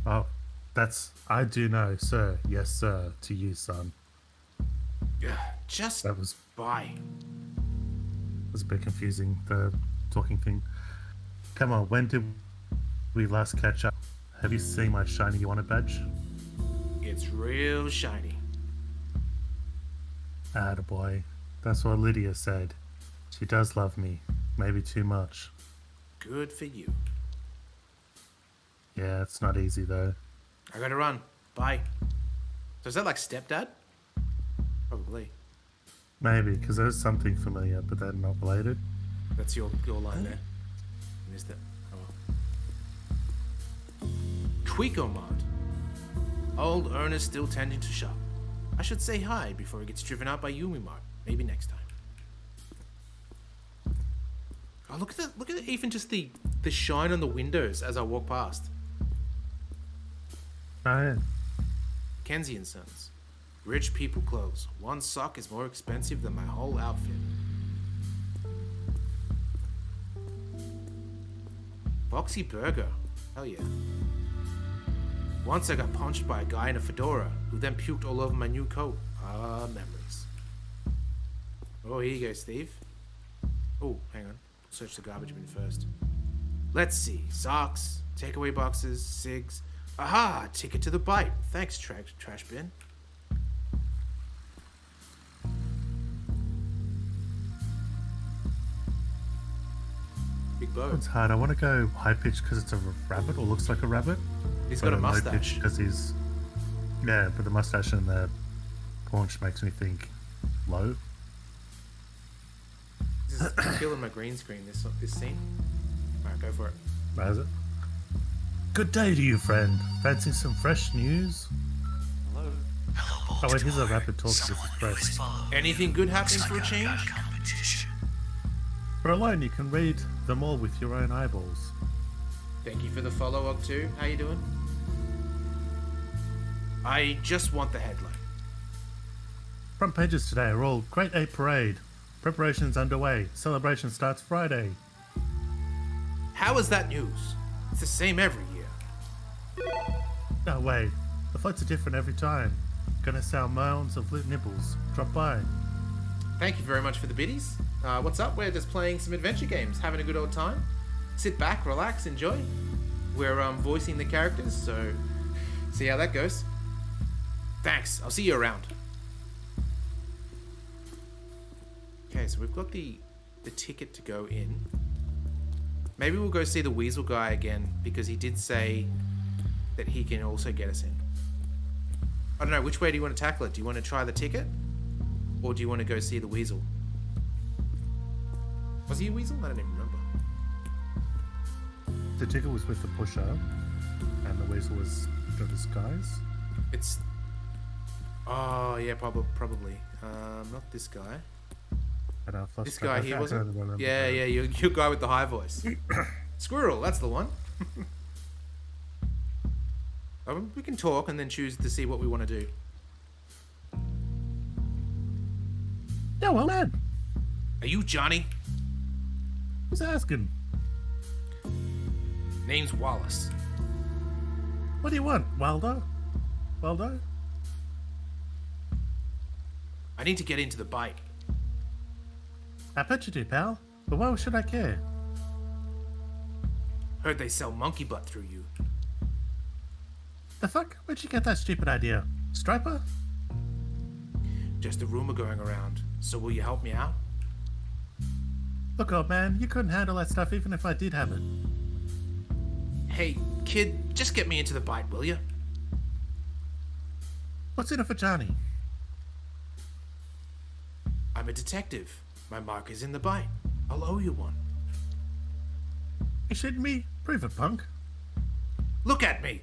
Oh, that's... I do know, sir. Yes, sir. To you, son. Just That was bye. a bit confusing, the talking thing. Come on, when did we last catch up? Have you seen my shiny you wanted badge? It's real shiny. Attaboy. That's what Lydia said. She does love me. Maybe too much. Good for you. Yeah, it's not easy though. I gotta run. Bye. So is that like stepdad? Probably. Maybe, because there's something familiar, but they're not related. That's your line there. Missed it. Oh well. Tweakomart. Old Ernest still tending to shop. I should say hi before he gets driven out by Yumimart. Maybe next time. Oh, look at that! Look at it, even just the shine on the windows as I walk past. Oh, yeah. Kenzie and Sons. Rich people clothes. One sock is more expensive than my whole outfit. Foxy Burger. Hell yeah. Once I got punched by a guy in a fedora who then puked all over my new coat. Ah, memories. Oh, here you go, Steve. Oh, hang on. Search the garbage bin first. Let's see. Socks, takeaway boxes, cigs. Aha! Ticket to the bite. Thanks, trash bin. Big bow. It's hard. I want to go high pitch because it's a rabbit, or looks like a rabbit. He's got a mustache. Because he's... Yeah, but the mustache and the paunch makes me think low. This is killing my green screen, this scene. Alright, go for it. That is it. Good day to you, friend. Fancy some fresh news? Hello. Oh wait, here's a rapid talk. This is fresh. Anything good happening for a change? For alone, you can read them all with your own eyeballs. Thank you for the follow up too. How you doing? I just want the headline. Front pages today are all Great 8 Parade. Preparations underway. Celebration starts Friday. How is that news? It's the same every year. No way. The floats are different every time. Gonna sell mounds of lit nibbles. Drop by. Thank you very much for the biddies. What's up? We're just playing some adventure games, having a good old time. Sit back, relax, enjoy. We're voicing the characters, so see how that goes. Thanks. I'll see you around. Okay, so we've got the ticket to go in. Maybe we'll go see the Weasel guy again, because he did say that he can also get us in. I don't know, which way do you want to tackle it? Do you want to try the ticket? Or do you want to go see the Weasel? Was he a weasel? I don't even remember. The ticket was with the pusher, and the weasel was the disguise. It's... Oh, yeah, probably. Not this guy. This guy here, wasn't it? Yeah, your guy with the high voice. Squirrel, that's the one. We can talk and then choose to see what we want to do. Yeah, well, man. Are you Johnny? Who's asking? Name's Wallace. What do you want, Waldo? Waldo? I need to get into the bite. I bet you do, pal. But why should I care? Heard they sell monkey butt through you. The fuck? Where'd you get that stupid idea? Striper? Just a rumor going around. So will you help me out? Look, old man, you couldn't handle that stuff even if I did have it. Hey, kid, just get me into the bite, will you? What's in it for Johnny? I'm a detective. My mark is in the bite. I'll owe you one. You shitting me? Prove it, punk. Look at me.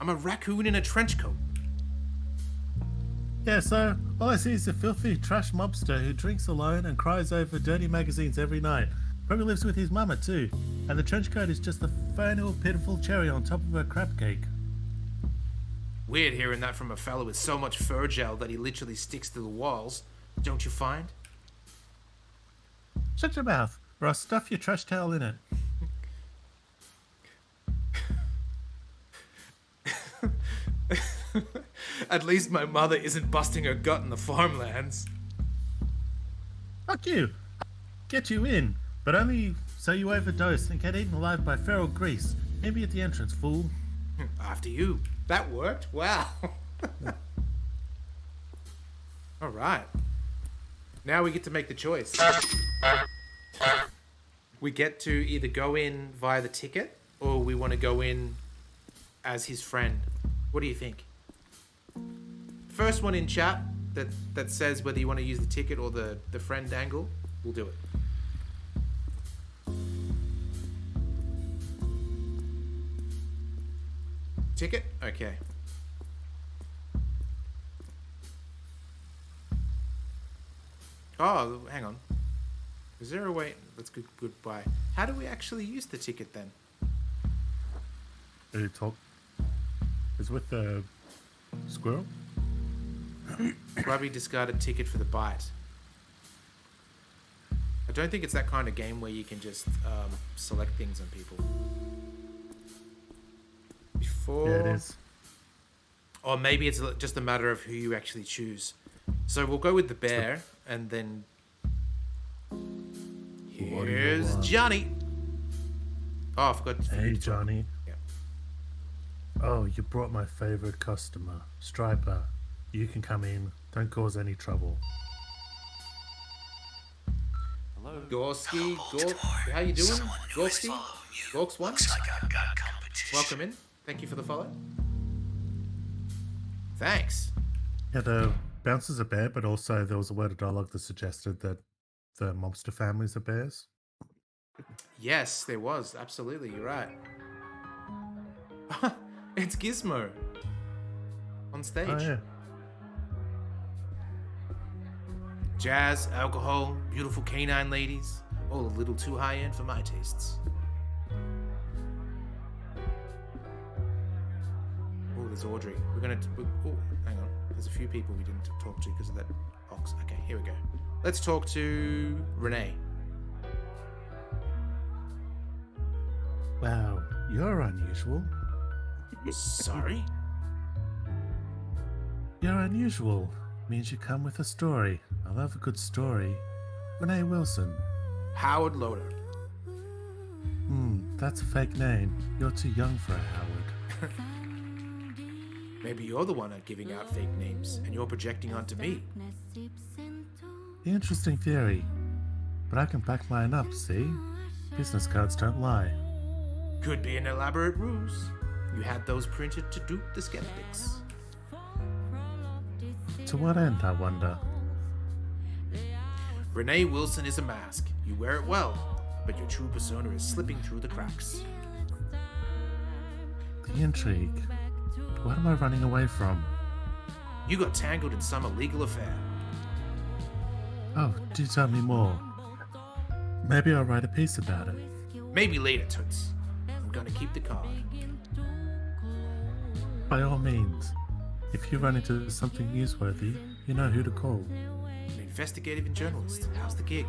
I'm a raccoon in a trench coat. Yeah, so all I see is a filthy trash mobster who drinks alone and cries over dirty magazines every night. Probably lives with his mama too. And the trench coat is just the final pitiful cherry on top of a crab cake. Weird hearing that from a fellow with so much fur gel that he literally sticks to the walls. Don't you find? Shut your mouth, or I'll stuff your trash towel in it. At least my mother isn't busting her gut in the farmlands. Fuck you. Get you in, but only so you overdose and get eaten alive by feral grease. Maybe at the entrance, fool. After you. That worked? Wow. Alright. Now we get to make the choice. We get to either go in via the ticket, or we want to go in as his friend. What do you think? First one in chat that says whether you want to use the ticket or the friend angle, we'll do it. Ticket? Okay. Oh, hang on. Is there a way? Let's go goodbye. How do we actually use the ticket then? Did you talk? Is with the squirrel? Grubby discarded ticket for the bite. I don't think it's that kind of game where you can just select things on people. Before... Yeah, it is. Or maybe it's just a matter of who you actually choose. So we'll go with the bear, and then... Here's Johnny. Oh, I forgot to... Hey, Johnny. Yeah. Oh, you brought my favorite customer, Striper. You can come in. Don't cause any trouble. Hello. Gorski, Gork, how you doing? Gorski? Gorks one? Looks like I've got competition. Welcome in. Thank you for the follow. Thanks. Yeah, the bouncer's a bear, but also there was a word of dialogue that suggested that the mobster families are bears. Yes, there was. Absolutely, you're right. It's Gizmo. On stage. Oh, yeah. Jazz, alcohol, beautiful canine ladies. All a little too high-end for my tastes. Oh, there's Audrey. We're gonna... Oh, hang on. There's a few people we didn't talk to because of that box. Okay, here we go. Let's talk to Renee. Wow, you're unusual. Sorry? You're unusual. Means you come with a story. I love a good story. Renee Wilson. Howard Loader. That's a fake name. You're too young for a Howard. Maybe you're the one giving out fake names, and you're projecting onto me. Interesting theory. But I can back mine up, see? Business cards don't lie. Could be an elaborate ruse. You had those printed to dupe the skeptics. To what end, I wonder? Renee Wilson is a mask. You wear it well, but your true persona is slipping through the cracks. The intrigue. What am I running away from? You got tangled in some illegal affair. Oh, do tell me more. Maybe I'll write a piece about it. Maybe later, Toots. I'm gonna keep the card. By all means. If you run into something newsworthy, you know who to call. An investigative journalist. How's the gig?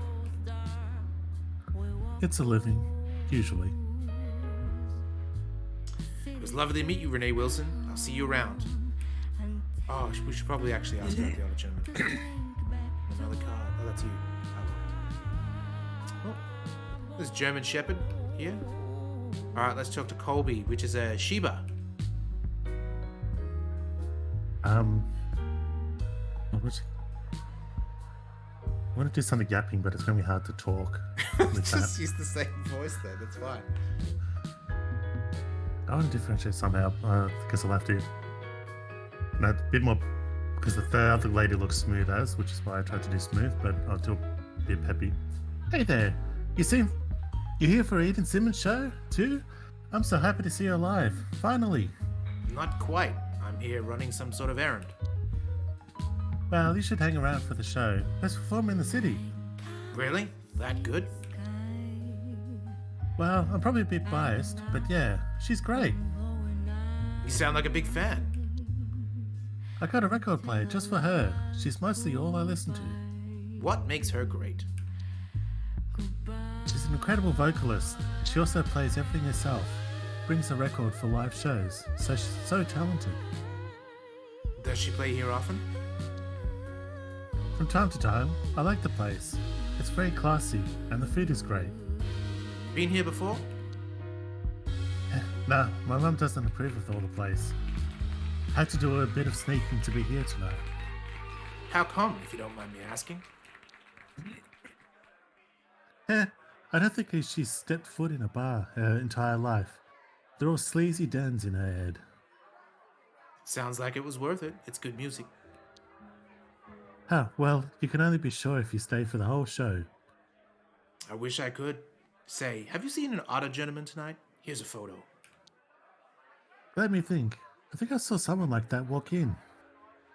It's a living, usually. It was lovely to meet you, Renee Wilson. I'll see you around. Oh, we should probably actually ask about the other gentleman. Another card. Oh, that's you. Oh. There's German Shepherd here. Alright, let's talk to Colby, which is a Sheba. What was it? I want to do something yapping, but it's going to be hard to talk. Just use the same voice then, that's fine. I want to differentiate somehow, because I'll have to. No, a bit more, because the other lady looks smooth as, which is why I tried to do smooth, but I'll do a bit peppy. Hey there, you're here for Eden Simmons' show, too? I'm so happy to see you alive, finally. Not quite. I'm here running some sort of errand. Well, you should hang around for the show. Best performer in the city. Really? That good? Well, I'm probably a bit biased, but yeah, she's great. You sound like a big fan. I got a record player just for her. She's mostly all I listen to. What makes her great? She's an incredible vocalist. She also plays everything herself. Brings a record for live shows, so she's so talented. Does she play here often? From time to time, I like the place. It's very classy, and the food is great. Been here before? Nah, my mum doesn't approve of all the place. Had to do a bit of sneaking to be here tonight. How come, if you don't mind me asking? I don't think she's stepped foot in a bar her entire life. They're all sleazy dens in her head. Sounds like it was worth it. It's good music. Well, you can only be sure if you stay for the whole show. I wish I could. Say, have you seen an otter gentleman tonight? Here's a photo. Let me think. I think I saw someone like that walk in.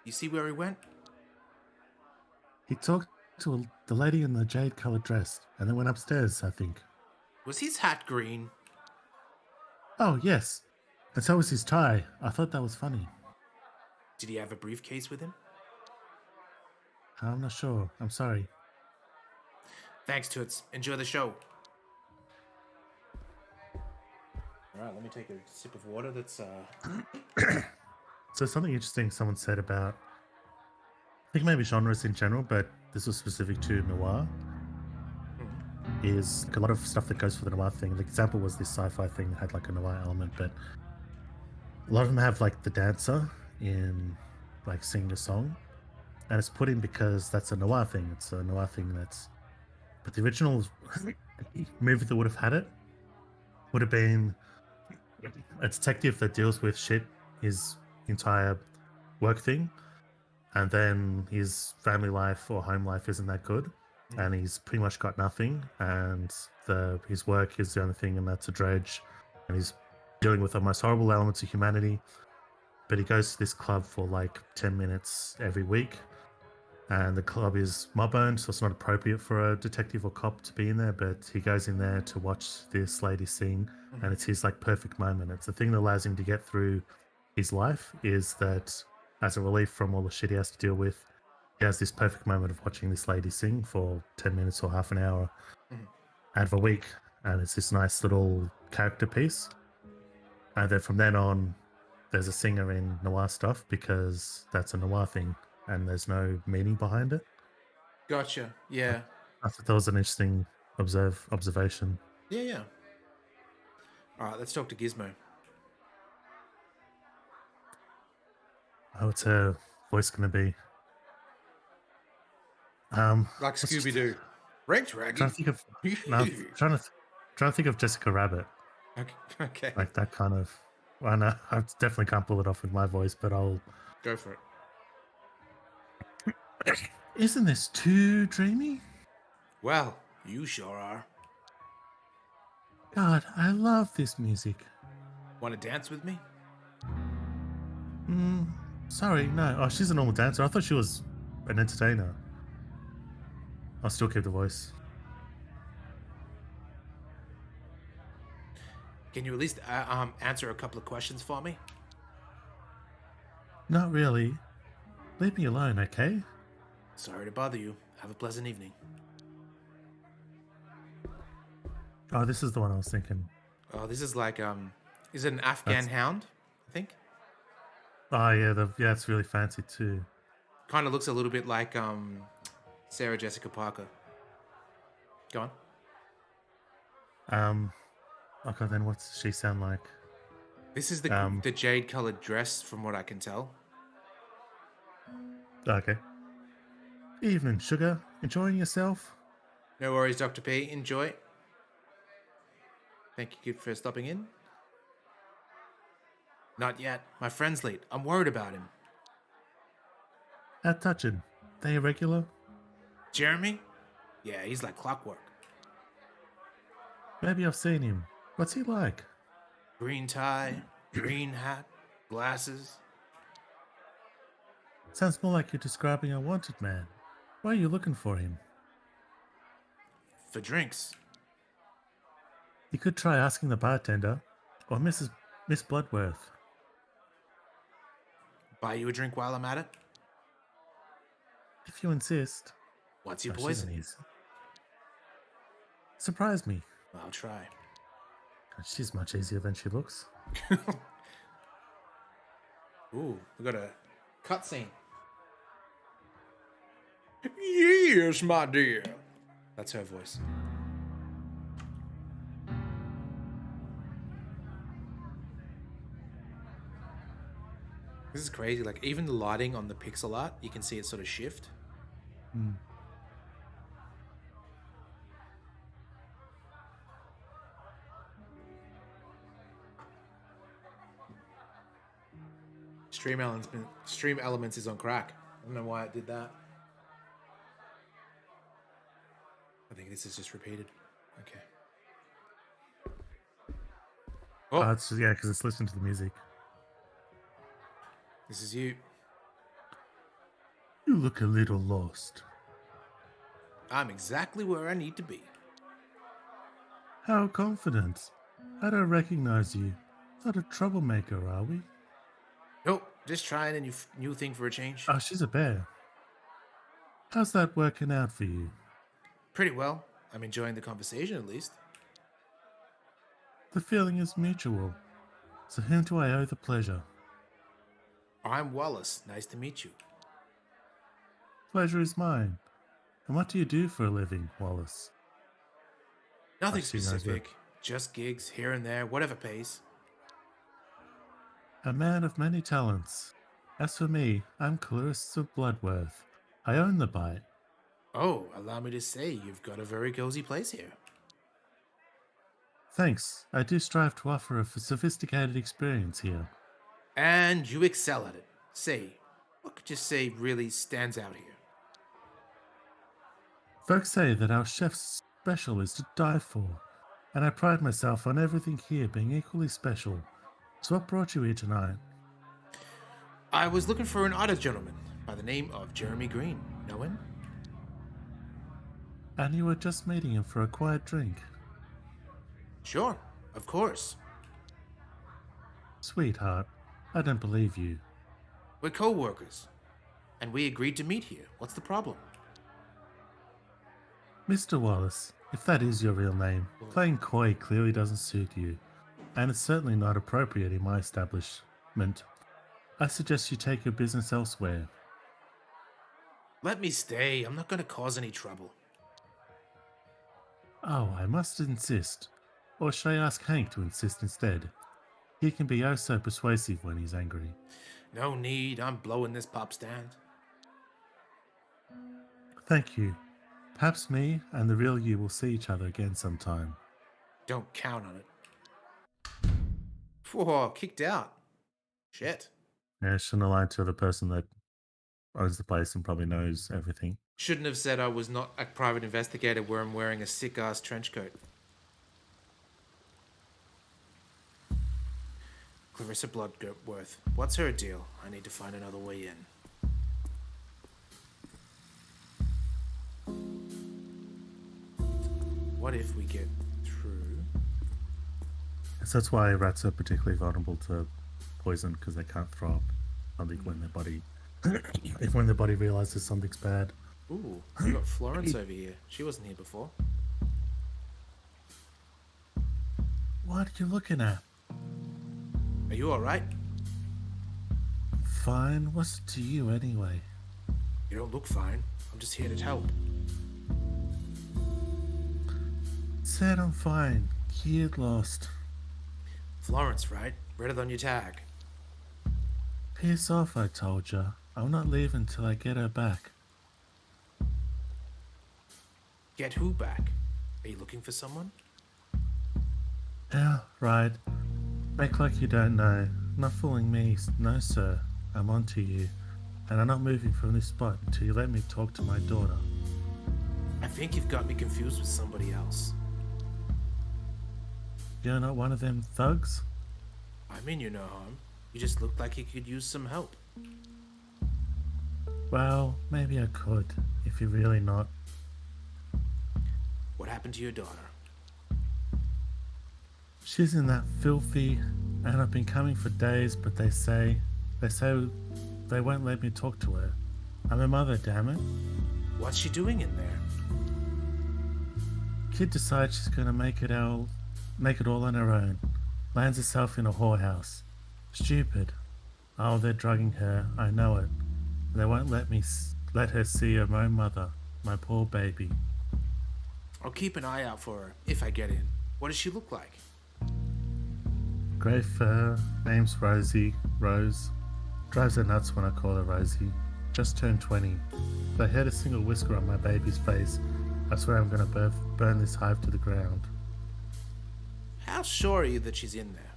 You see where he went? He talked to the lady in the jade-coloured dress, and then went upstairs, I think. Was his hat green? Oh, yes. And so was his tie. I thought that was funny. Did he have a briefcase with him? I'm not sure. I'm sorry. Thanks, Toots. Enjoy the show. Alright, let me take a sip of water that's, So something interesting someone said about, I think maybe genres in general, but this was specific to noir, is like a lot of stuff that goes for the noir thing. The example was this sci-fi thing that had like a noir element, but a lot of them have like the dancer in like singing a song, and it's put in because that's a noir thing. It's a noir thing that's, but the original movie that would have had it would have been a detective that deals with shit his entire work thing, and then his family life or home life isn't that good, and he's pretty much got nothing, and his work is the only thing, and that's a dredge, and he's dealing with the most horrible elements of humanity. But he goes to this club for like 10 minutes every week, and the club is mob owned, so it's not appropriate for a detective or cop to be in there, but he goes in there to watch this lady sing, and it's his like perfect moment. It's the thing that allows him to get through his life, is that as a relief from all the shit he has to deal with, he has this perfect moment of watching this lady sing for 10 minutes or half an hour out of a week, and it's this nice little character piece. And then from then on, there's a singer in noir stuff because that's a noir thing, and there's no meaning behind it. Gotcha. Yeah. I thought that was an interesting observation. Yeah. Alright, let's talk to Gizmo. What's her voice going to be? Like Scooby-Doo. Rage Raggy. Trying to think of Jessica Rabbit. Okay. Like that kind of. Well, no, I definitely can't pull it off with my voice, but I'll go for it. Isn't this too dreamy? Well, You sure are. God, I love this music. Want to dance with me? Sorry, no. Oh, she's a normal dancer. I thought she was an entertainer. I'll still keep the voice. Can you at least answer a couple of questions for me? Not really. Leave me alone, okay? Sorry to bother you. Have a pleasant evening. Oh, this is the one I was thinking. Oh, this is like is it an Afghan hound? I think. Oh yeah, yeah, it's really fancy too. Kind of looks a little bit like Sarah Jessica Parker. Go on. Okay, then what's she sound like? This is the jade-colored dress, from what I can tell. Okay. Evening, sugar. Enjoying yourself? No worries, Dr. P. Enjoy. Thank you for stopping in. Not yet. My friend's late. I'm worried about him. How touching. They irregular? Jeremy? Yeah, he's like clockwork. Maybe I've seen him. What's he like? Green tie, green hat, glasses. Sounds more like you're describing a wanted man. Why are you looking for him? For drinks. You could try asking the bartender, or Miss Bloodworth. Buy you a drink while I'm at it? If you insist. What's your Oh, poison? Surprise me. I'll try. She's much easier than she looks. Ooh, we got a cutscene. Yes, my dear. That's her voice. This is crazy. Like, even the lighting on the pixel art, you can see it sort of shift. Stream Elements is on crack. I don't know why it did that. I think this is just repeated. Okay. Oh, it's just, yeah, because it's listening to the music. This is you. You look a little lost. I'm exactly where I need to be. How confident. I don't recognize you. Not a troublemaker, are we? Nope, just trying a new thing for a change. Oh, she's a bear. How's that working out for you? Pretty well. I'm enjoying the conversation, at least. The feeling is mutual. So whom do I owe the pleasure? I'm Wallace. Nice to meet you. Pleasure is mine. And what do you do for a living, Wallace? Nothing specific. Just gigs here and there, whatever pays. A man of many talents. As for me, I'm Clarissa Bloodworth. I own the bite. Oh, allow me to say, you've got a very cozy place here. Thanks. I do strive to offer a sophisticated experience here. And you excel at it. Say, what could you say really stands out here? Folks say that our chef's special is to die for, and I pride myself on everything here being equally special. So what brought you here tonight? I was looking for an otter gentleman by the name of Jeremy Green. Know him? And you were just meeting him for a quiet drink. Sure, of course. Sweetheart, I don't believe you. We're co-workers, and we agreed to meet here. What's the problem? Mr. Wallace, if that is your real name, playing coy clearly doesn't suit you, and it's certainly not appropriate in my establishment. I suggest you take your business elsewhere. Let me stay. I'm not going to cause any trouble. Oh, I must insist. Or should I ask Hank to insist instead? He can be oh so persuasive when he's angry. No need. I'm blowing this pop stand. Thank you. Perhaps me and the real you will see each other again sometime. Don't count on it. Whoa, kicked out. Shit. Yeah, shouldn't have lied to the person that owns the place and probably knows everything. Shouldn't have said I was not a private investigator where I'm wearing a sick-ass trench coat. Clarissa Bloodworth. What's her deal? I need to find another way in. What if we get through? So that's why rats are particularly vulnerable to poison, because they can't throw up something when their body, when their body realizes something's bad. Ooh, we got Florence over here. She wasn't here before. What are you looking at? Are you alright? Fine. What's it to you anyway? You don't look fine. I'm just here to help. Said I'm fine. Get lost. Florence, right? Read it on your tag. Piss off, I told ya. I'm not leaving till I get her back. Get who back? Are you looking for someone? Yeah, right. Make like you don't know. Not fooling me. No, sir. I'm onto you. And I'm not moving from this spot until you let me talk to my daughter. I think you've got me confused with somebody else. You're not one of them thugs? I mean you no harm. You just looked like you could use some help. Well, maybe I could, if you're really not. What happened to your daughter? She's in that filthy, and I've been coming for days, but they say they won't let me talk to her. I'm her mother, damn it. What's she doing in there? Kid decides she's gonna make it all on her own. Lands herself in a whorehouse. Stupid. Oh, they're drugging her. I know it. They won't let her see her own mother. My poor baby. I'll keep an eye out for her if I get in. What does she look like? Grey fur. Name's Rosie. Rose. Drives her nuts when I call her Rosie. Just turned 20. If I had a single whisker on my baby's face, I swear I'm gonna burn this hive to the ground. How sure are you that she's in there?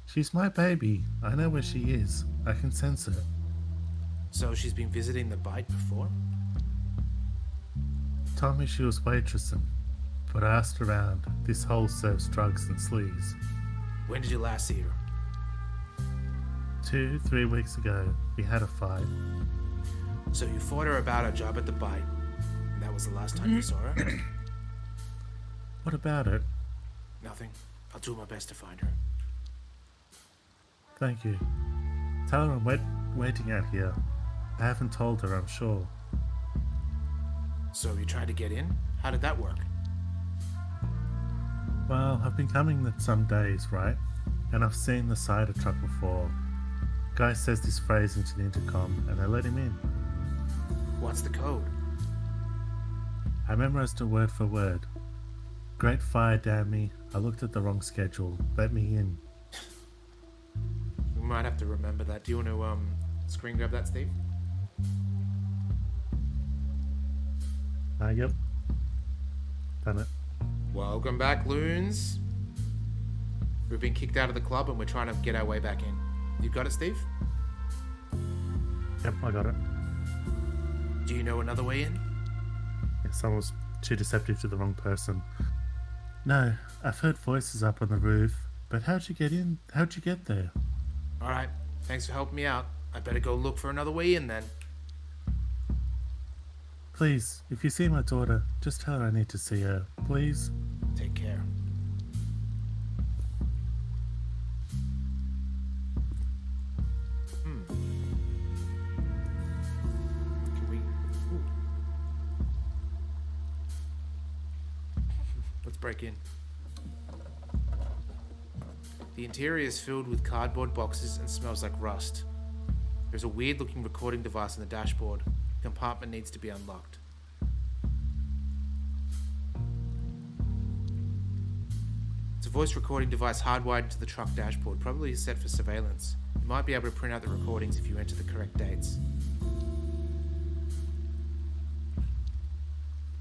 She's my baby. I know where she is. I can sense her. So she's been visiting the bite before? Told me she was waitressing, but I asked around. This hole serves drugs and sleaze. When did you last see her? 2-3 weeks ago, we had a fight. So you fought her about her job at the bite, and that was the last time you saw her? What about it? Nothing. I'll do my best to find her. Thank you. Tell her I'm waiting out here. I haven't told her, I'm sure. So you tried to get in? How did that work? Well, I've been coming some days, right? And I've seen the cider truck before. Guy says this phrase into the intercom, and I let him in. What's the code? I memorized it word for word. Great fire, damn me. I looked at the wrong schedule. Let me in. We might have to remember that. Do you want to screen grab that, Steve? Yep. Done it. Welcome back, loons. We've been kicked out of the club and we're trying to get our way back in. You got it, Steve? Yep, I got it. Do you know another way in? Yeah, someone was too deceptive to the wrong person. No, I've heard voices up on the roof, but how'd you get in? How'd you get there? Alright, thanks for helping me out. I better go look for another way in then. Please, if you see my daughter, just tell her I need to see her. Please? Take care. Can we... Ooh. Let's break in. The interior is filled with cardboard boxes and smells like rust. There's a weird looking recording device on the dashboard. The compartment needs to be unlocked. It's a voice recording device hardwired into the truck dashboard, probably set for surveillance. You might be able to print out the recordings if you enter the correct dates.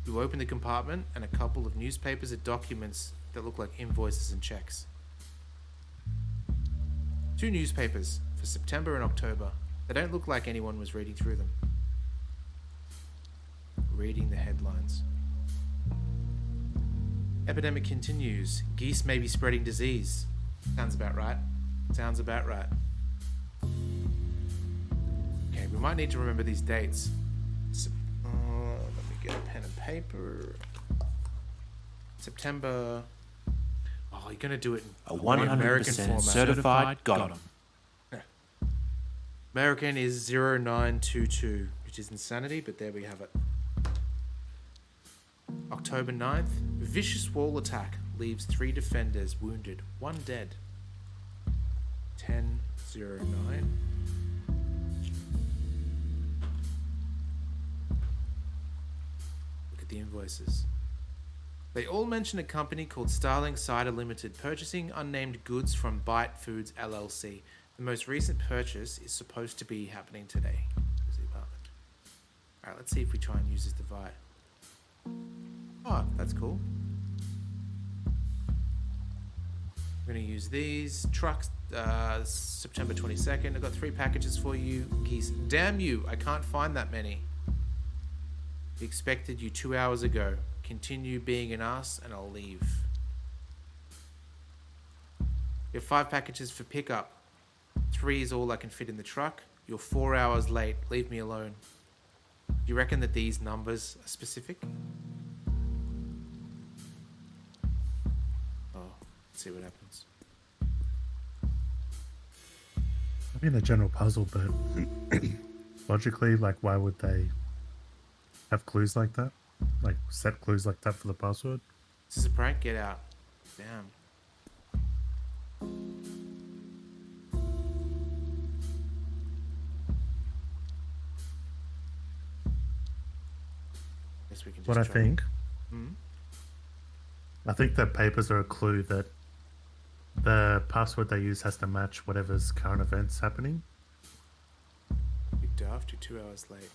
You open the compartment and a couple of newspapers and documents that look like invoices and checks. 2 newspapers for September and October. They don't look like anyone was reading through them. Reading the headlines. Epidemic continues. Geese may be spreading disease. Sounds about right. Sounds about right. Okay, we might need to remember these dates. Let me get a pen and paper. September. Oh, you're gonna do it in A American 100% format. certified got 'em. American is 0922, which is insanity, but there we have it. October 9th, vicious wall attack leaves 3 defenders wounded, 1 dead. 10/09. Look at the invoices. They all mention a company called Starling Cider Limited purchasing unnamed goods from Bite Foods LLC. The most recent purchase is supposed to be happening today. Where's the apartment? Alright, let's see if we try and use this device. Oh, that's cool. We're going to use these trucks. September 22nd. I've got 3 packages for you. Geese. Damn you, I can't find that many. We expected you 2 hours ago. Continue being an ass and I'll leave. You have 5 packages for pickup. 3 is all I can fit in the truck. You're 4 hours late. Leave me alone. Do you reckon that these numbers are specific? Oh, let's see what happens. I mean, a general puzzle, but logically, like, why would they have clues like that? Like, set clues like that for the password? This is a prank. Get out. Damn. Guess we can just What I try. think, Hmm? I think the papers are a clue that the password they use has to match whatever's current events happening. Big daft. You're 2 hours late.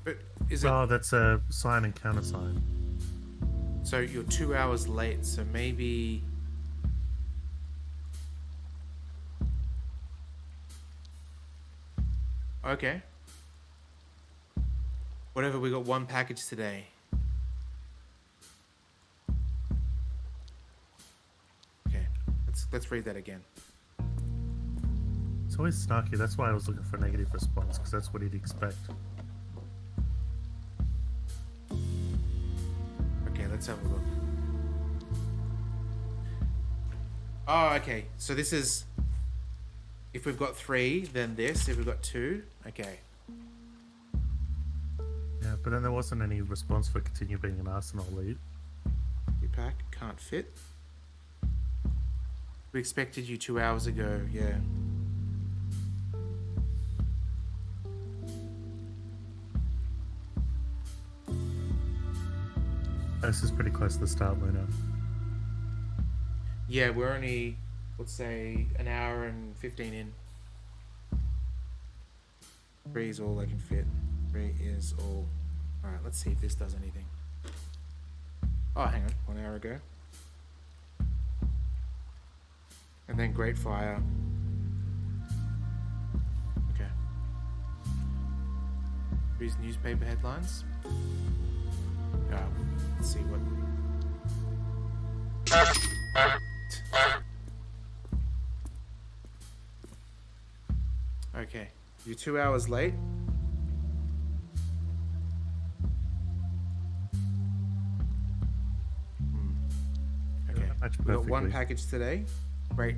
But is it? Oh, that's a sign and countersign. So you're 2 hours late. So maybe. Okay. Whatever. We got 1 package today. Okay. Let's read that again. It's always snarky. That's why I was looking for a negative response, because that's what he'd expect. Okay, let's have a look. Oh, okay. So this is... If we've got 3, then this. If we've got 2, okay. Yeah, but then there wasn't any response for continue being an arse and I'll leave. Repack, can't fit. We expected you 2 hours ago, yeah. This is pretty close to the start, Luna. Yeah, we're only, let's say, an hour and 15 in. 3 is all I can fit. 3 is all. Alright, let's see if this does anything. Oh, hang on. 1 hour ago. And then Great Fire. Okay. These newspaper headlines. Let's see what. Okay, you're 2 hours late. Okay, we got 1 package today. Great.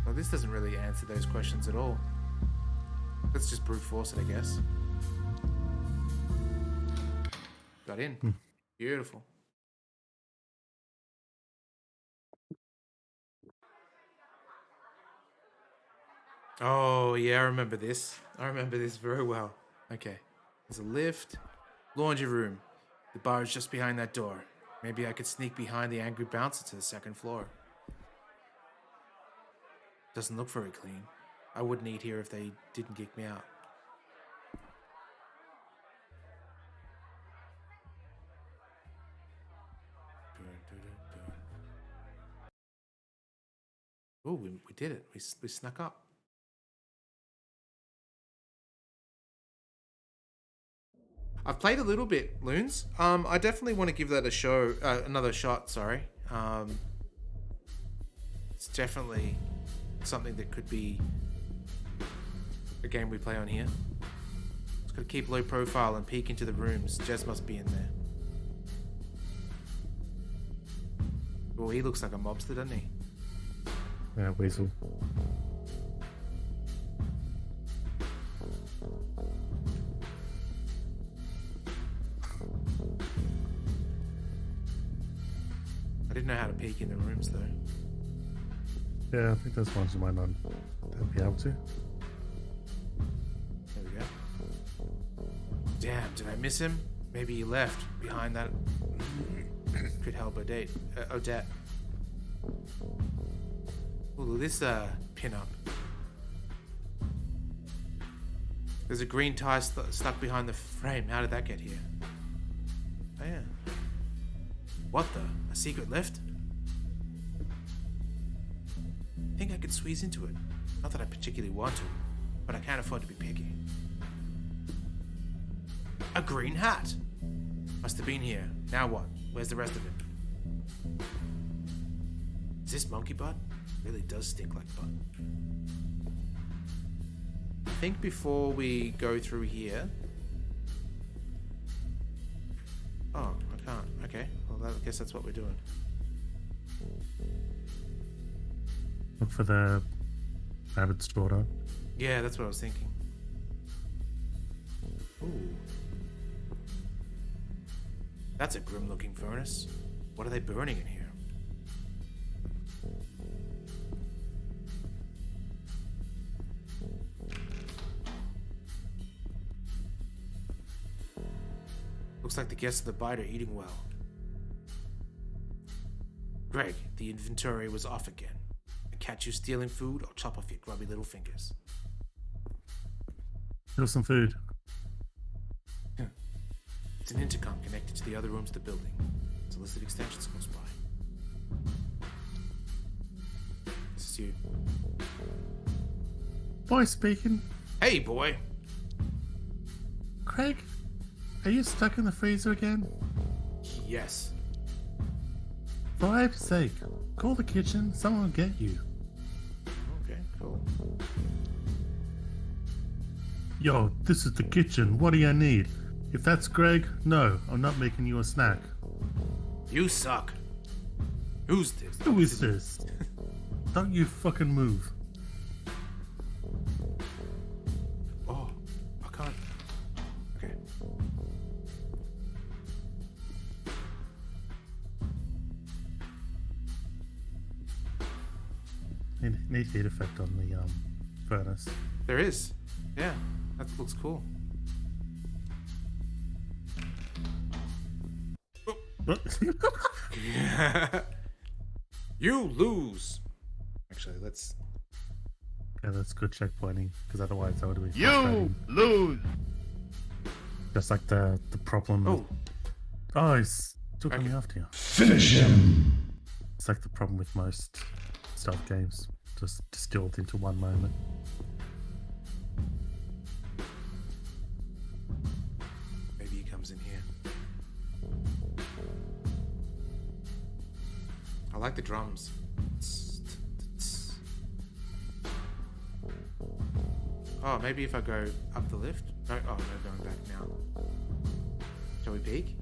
Well, this doesn't really answer those questions at all. Let's just brute force it, I guess. Got in. Beautiful. Oh, yeah, I remember this. I remember this very well. Okay. There's a lift. Laundry room. The bar is just behind that door. Maybe I could sneak behind the angry bouncer to the 2nd floor. Doesn't look very clean. I wouldn't eat here if they didn't kick me out. Oh, we did it. We snuck up. I've played a little bit, Loons. I definitely want to give that another shot. Sorry. It's definitely something that could be a game we play on here. Just gotta keep low profile and peek into the rooms. Jez must be in there. Oh, he looks like a mobster, doesn't he? Yeah, Weasel. I didn't know how to peek in the rooms though. Yeah, I think there's ones you might not be able to. There we go. Damn, did I miss him? Maybe he left behind that. Could help Odette. Oh, look at this pin-up. There's a green tie stuck behind the frame. How did that get here? Oh yeah. What the? A secret lift? I think I could squeeze into it. Not that I particularly want to, but I can't afford to be picky. A green hat! Must have been here. Now what? Where's the rest of it? Is this monkey butt? Really does stink like butt. I think before we go through here... Oh, I can't. Okay, well I guess that's what we're doing. Look for the rabbit's daughter. Yeah, that's what I was thinking. Ooh. That's a grim looking furnace. What are they burning in here? Looks like the guests of the bite are eating well. Greg, the inventory was off again. I catch you stealing food, I'll chop off your grubby little fingers. Here's some food. It's an intercom connected to the other rooms of the building. It's a list of extensions close by. This is you. Boy speaking. Hey, boy. Craig, are you stuck in the freezer again? Yes. For Ibe's sake, call the kitchen, someone will get you. Okay, cool. Yo, this is the kitchen, what do you need? If that's Greg, no, I'm not making you a snack. You suck. Who's this? Who is this? Don't you fucking move. Oh, I can't. Okay. Need heat effect on the furnace. There is. Yeah, that looks cool. What? You lose. Actually, let's. Yeah, that's good checkpointing, because otherwise that would be You frustrating. lose. Just like the problem. Oh. Oh, he's still coming Okay. after you. Finish him! It's like the problem with most stealth games, just distilled into one moment. Maybe he comes in here. I like the drums. Oh, maybe if I go up the lift? No, oh, no, going back now. Shall we peek?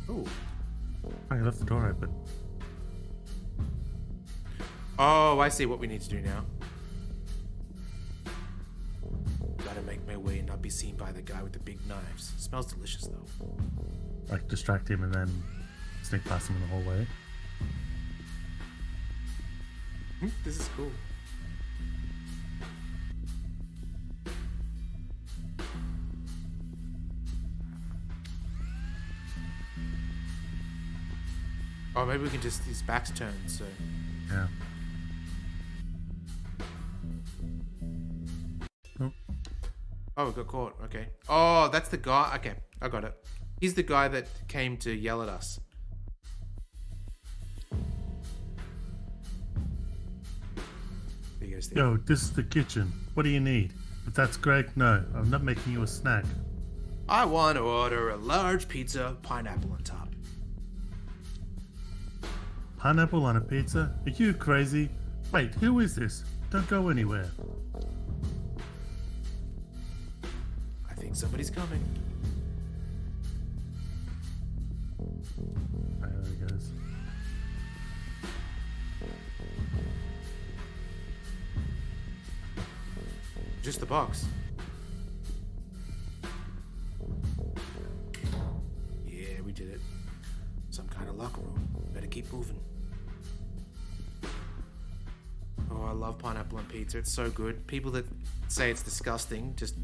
Ooh. I left the door open. Oh, I see what we need to do now. Gotta make my way and not be seen by the guy with the big knives. Smells delicious though. Like distract him and then sneak past him in the hallway. This is cool. Oh, maybe we can just, his back's turned, so. Yeah. Oh. Oh, it got caught. Okay. Oh, that's the guy. Okay, I got it. He's the guy that came to yell at us. There you go, Steve. Yo, this is the kitchen. What do you need? If that's Greg, no, I'm not making you a snack. I want to order a large pizza, pineapple on top. Pineapple on a pizza? Are you crazy? Wait, who is this? Don't go anywhere. I think somebody's coming. There he goes. Just the box. Yeah, we did it. Some kind of luck room. Better keep moving. Oh, I love pineapple on pizza. It's so good. People that say it's disgusting, just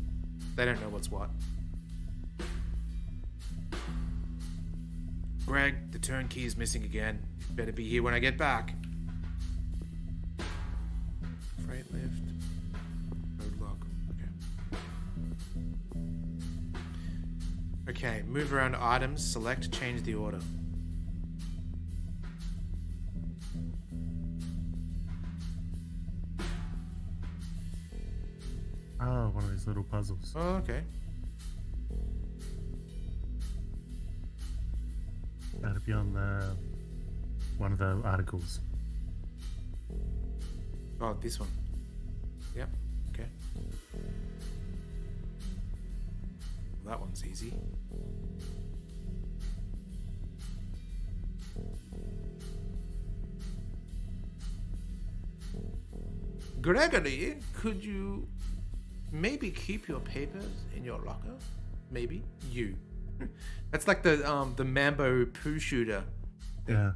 they don't know what's what. Greg, the turnkey is missing again. Better be here when I get back. Freight lift. Road lock. Okay. Okay, move around items, select, change the order. Oh, one of these little puzzles. Oh, okay. That'd be on the one of the articles. Oh, this one. Yep. Okay. That one's easy. Gregory, could you maybe keep your papers in your locker? Maybe you. That's like the Mambo poo shooter. Yeah.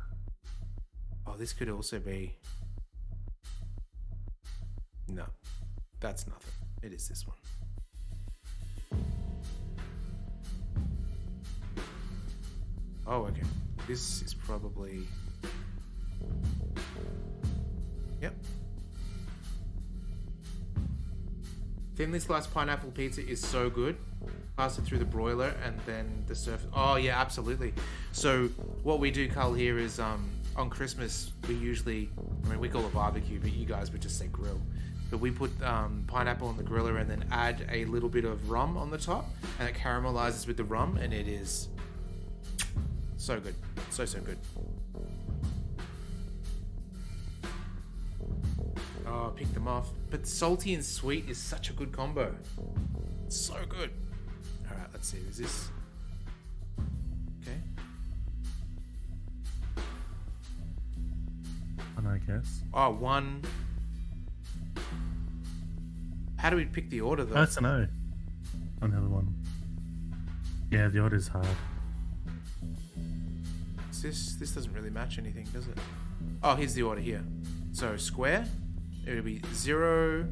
Oh, this could also be. No, that's nothing. It is this one. Oh, okay. This is probably. Yep. Thinly sliced pineapple pizza is so good. Pass it through the broiler and then the surface. Oh yeah, absolutely. So what we do, Carl, here is on Christmas we usually, I mean we call it barbecue, but you guys would just say grill. But we put pineapple on the griller and then add a little bit of rum on the top, and it caramelizes with the rum, and it is so good, so good. Oh, pick them off. But salty and sweet is such a good combo. It's so good. All right, let's see. Is this okay? And I guess. Oh, one. How do we pick the order though? That's an O. Another one. Yeah, the order's hard. This doesn't really match anything, does it? Oh, here's the order here. So square. It'll be 0,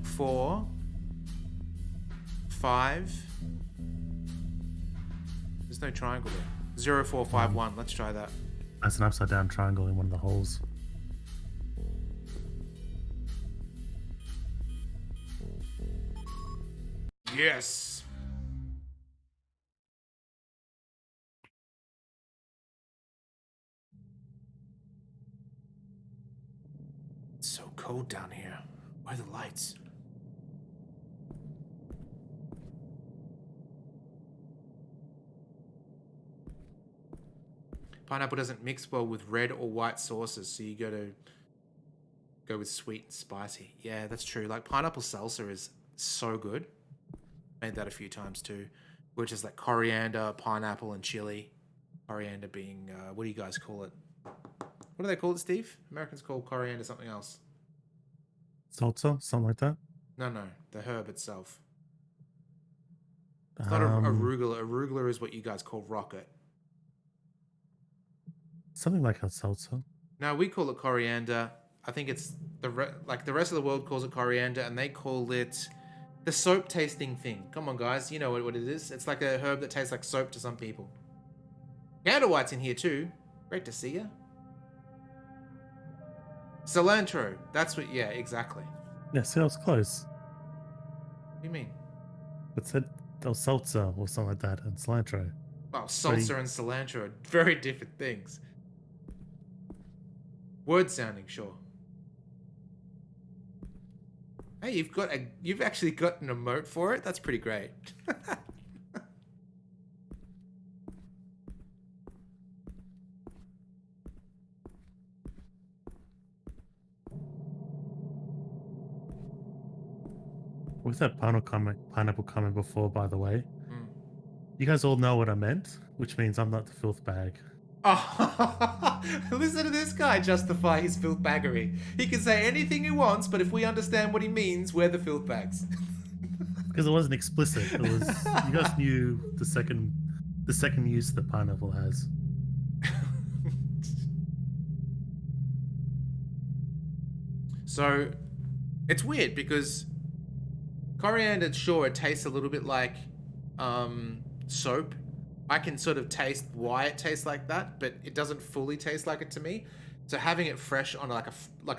4, 5. There's no triangle there. 0, 4, 5, 1. Let's try that. That's an upside down triangle in one of the holes. Yes. It's so cold down here. Why are the lights? Pineapple doesn't mix well with red or white sauces, so you go with sweet and spicy. Yeah, that's true. Like pineapple salsa is so good. Made that a few times too, which is like coriander, pineapple, and chili. Coriander being what do you guys call it? What do they call it, Steve? Americans call coriander something else. Salsa, something like that. No, the herb itself. It's not arugula. Arugula is what you guys call rocket. Something like a salsa. No, we call it coriander. I think it's the rest of the world calls it coriander, and they call it the soap tasting thing. Come on, guys, you know what it is. It's like a herb that tastes like soap to some people. Gander White's in here too. Great to see you. Cilantro. That's what. Yeah, exactly. Yeah, see, I was close. What do you mean? It said salsa or something like that, and cilantro. Well, salsa and cilantro are very different things. Word sounding, sure. Hey, you've actually got an emote for it. That's pretty great. With that pineapple comment before, by the way, you guys all know what I meant, which means I'm not the filth bag. Oh, listen to this guy justify his filth baggery. He can say anything he wants, but if we understand what he means, we're the filth bags. Because it wasn't explicit. It was you guys knew the second use that pineapple has. So, it's weird because coriander, sure, it tastes a little bit like soap. I can sort of taste why it tastes like that, but it doesn't fully taste like it to me. So having it fresh on like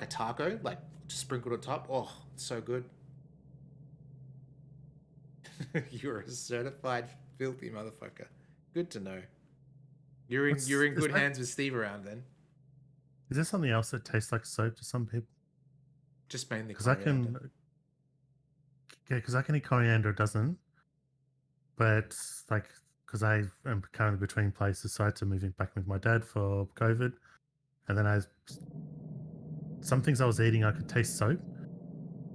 a taco, like just sprinkled on top, oh, it's so good. You're a certified filthy motherfucker. Good to know. You're in good hands with Steve around then. Is there something else that tastes like soap to some people? Just mainly because I can eat coriander, it doesn't. But like, because I am currently between places, so I had to move back with my dad for COVID, and then some things I was eating I could taste soap,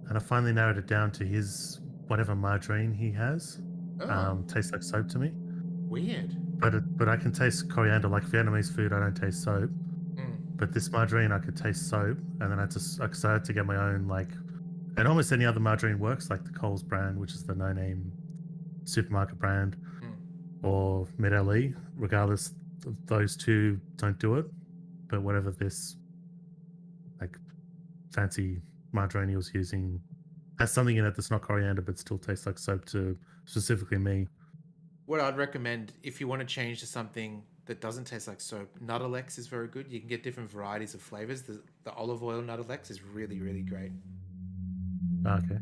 and I finally narrowed it down to his whatever margarine he has. Tastes like soap to me. Weird. But I can taste coriander. Like Vietnamese food, I don't taste soap. But this margarine, I could taste soap, and then I had to get my own, like, and almost any other margarine works, like the Coles brand, which is the no-name supermarket brand, or Mid LE. Regardless, those two don't do it. But whatever this, like, fancy margarine he was using has something in it that's not coriander, but still tastes like soap to specifically me. What I'd recommend if you want to change to something that doesn't taste like soap, Nuttelex is very good. You can get different varieties of flavors. The olive oil Nuttelex is really, really great. Okay.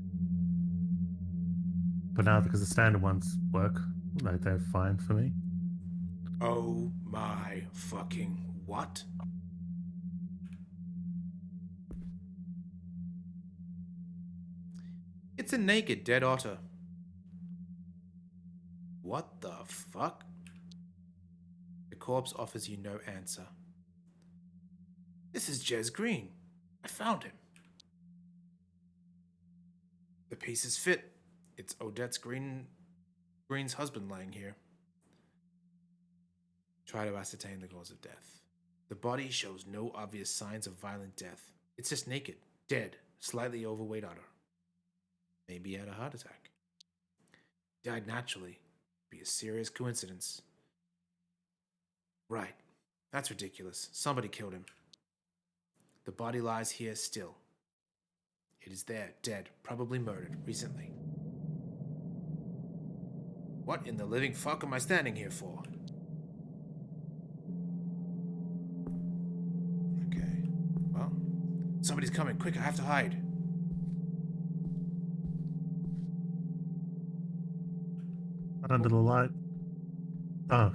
But now, because the standard ones work, like, they're fine for me. Oh my fucking what? It's a naked dead otter. What the fuck? The corpse offers you no answer. This is Jez Green. I found him. The pieces fit. It's Odette's Green's husband lying here. Try to ascertain the cause of death. The body shows no obvious signs of violent death. It's just naked, dead, slightly overweight otter. Maybe he had a heart attack. Died naturally. Be a serious coincidence. Right. That's ridiculous. Somebody killed him. The body lies here still. It is there, dead, probably murdered, recently. What in the living fuck am I standing here for? Okay. Well, somebody's coming. Quick, I have to hide. Not under the light. Oh.